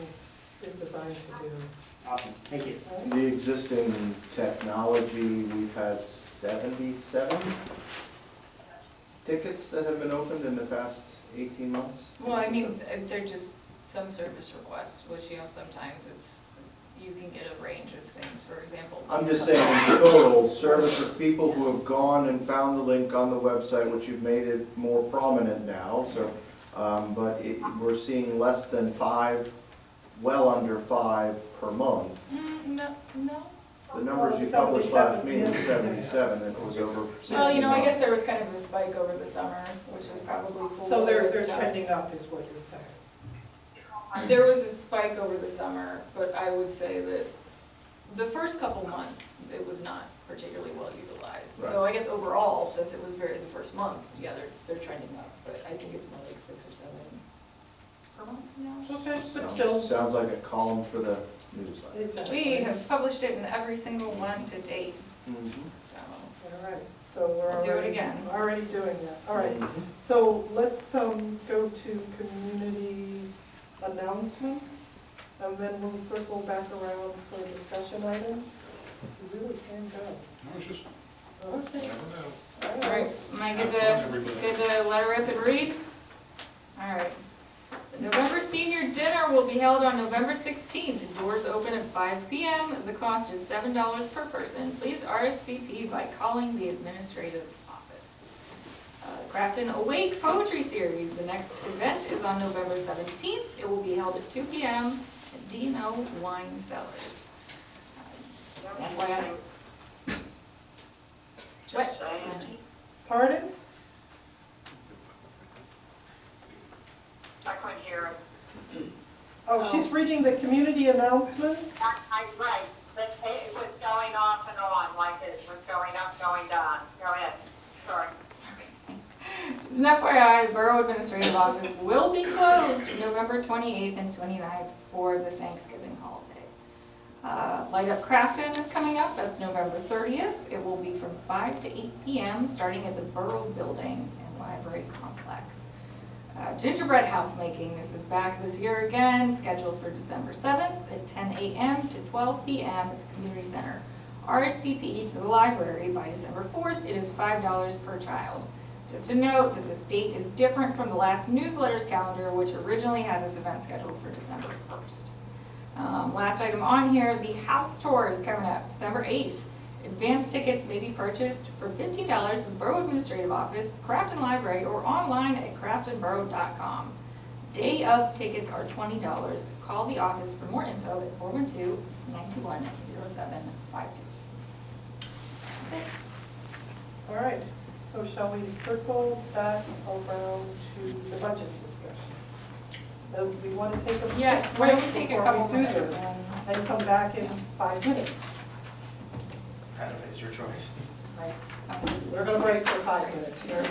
Speaker 1: is designed to do.
Speaker 13: Awesome, thank you.
Speaker 1: Right?
Speaker 8: The existing technology, we've had 77 tickets that have been opened in the past 18 months.
Speaker 4: Well, I mean, they're just some service requests, which, you know, sometimes it's, you can get a range of things, for example.
Speaker 8: I'm just saying, in total, service for people who have gone and found the link on the website, which you've made it more prominent now, so, but we're seeing less than 5, well under 5 per month.
Speaker 4: No.
Speaker 8: The numbers you
Speaker 1: Well,
Speaker 8: published last
Speaker 1: 77,
Speaker 8: meeting was
Speaker 1: yeah.
Speaker 8: 77, it was over 60
Speaker 4: Well, you know, I
Speaker 8: now.
Speaker 4: guess there was kind of a spike over the summer, which was probably cool.
Speaker 1: So they're
Speaker 4: and stuff.
Speaker 1: trending up is what you're saying.
Speaker 4: There was a spike over the summer, but I would say that the first couple months, it was not particularly well utilized. So I guess overall, since it was the first month, yeah, they're trending up, but I think it's more like 6 or 7 per month now.
Speaker 1: Okay, but still.
Speaker 8: Sounds like a column for the newsletter.
Speaker 1: Exactly.
Speaker 4: We have published it in every single one to date,
Speaker 8: Mhm.
Speaker 4: so.
Speaker 1: All right, so we're
Speaker 4: We'll do it
Speaker 1: already,
Speaker 4: again.
Speaker 1: already doing that. All right,
Speaker 8: Mhm.
Speaker 1: so let's go to community announcements, and then we'll circle back around for discussion items. You really can go.
Speaker 7: No, it's just,
Speaker 1: Okay.
Speaker 7: never know.
Speaker 1: All
Speaker 4: All right,
Speaker 1: right.
Speaker 4: am I
Speaker 7: Have
Speaker 4: good
Speaker 7: fun,
Speaker 4: to,
Speaker 7: everybody.
Speaker 4: good to let her rip and read? All right. The November senior dinner will be held on November 16th. The doors open at 5 p.m. The cost is $7 per person. Please RSVP by calling the administrative office. Crafton Awake Poetry Series. The next event is on November 17th. It will be held at 2 p.m. at D&O Wine Cellars. Just FYI.
Speaker 10: Just saying.
Speaker 1: Pardon?
Speaker 10: I couldn't hear him.
Speaker 1: Oh, she's reading the community announcements?
Speaker 10: Right, but it was going off and on, like it was going up, going down. Go ahead, sorry.
Speaker 4: Just an FYI, the Borough Administrative Office will be closed November 28th and 29th for the Thanksgiving holiday. Light Up Crafton is coming up, that's November 30th. It will be from 5 to 8 p.m. starting at the Borough Building and Library Complex. Gingerbread house making, this is back this year again, scheduled for December 7th at 10 a.m. to 12 p.m. at the Community Center. RSVP to the library by December 4th, it is $5 per child. Just a note that this date is different from the last newsletter's calendar, which originally had this event scheduled for December 1st. Last item on here, the house tour is coming up December 8th. Advance tickets may be purchased for $15 at the Borough Administrative Office, Crafton Library, or online at craftonborough.com. Day of tickets are $20. Call the office for more info at 412-921-0752.
Speaker 1: All right, so shall we circle back around to the budget discussion? We want to take a
Speaker 4: Yeah,
Speaker 1: quick
Speaker 4: why don't
Speaker 1: break
Speaker 4: we take a
Speaker 1: before
Speaker 4: couple
Speaker 1: we do
Speaker 4: minutes
Speaker 1: this
Speaker 4: and-
Speaker 1: and come back in 5 minutes.
Speaker 2: Kind of, it's your choice.
Speaker 1: Right.
Speaker 4: Sounds good.
Speaker 1: We're going to break for 5 minutes here.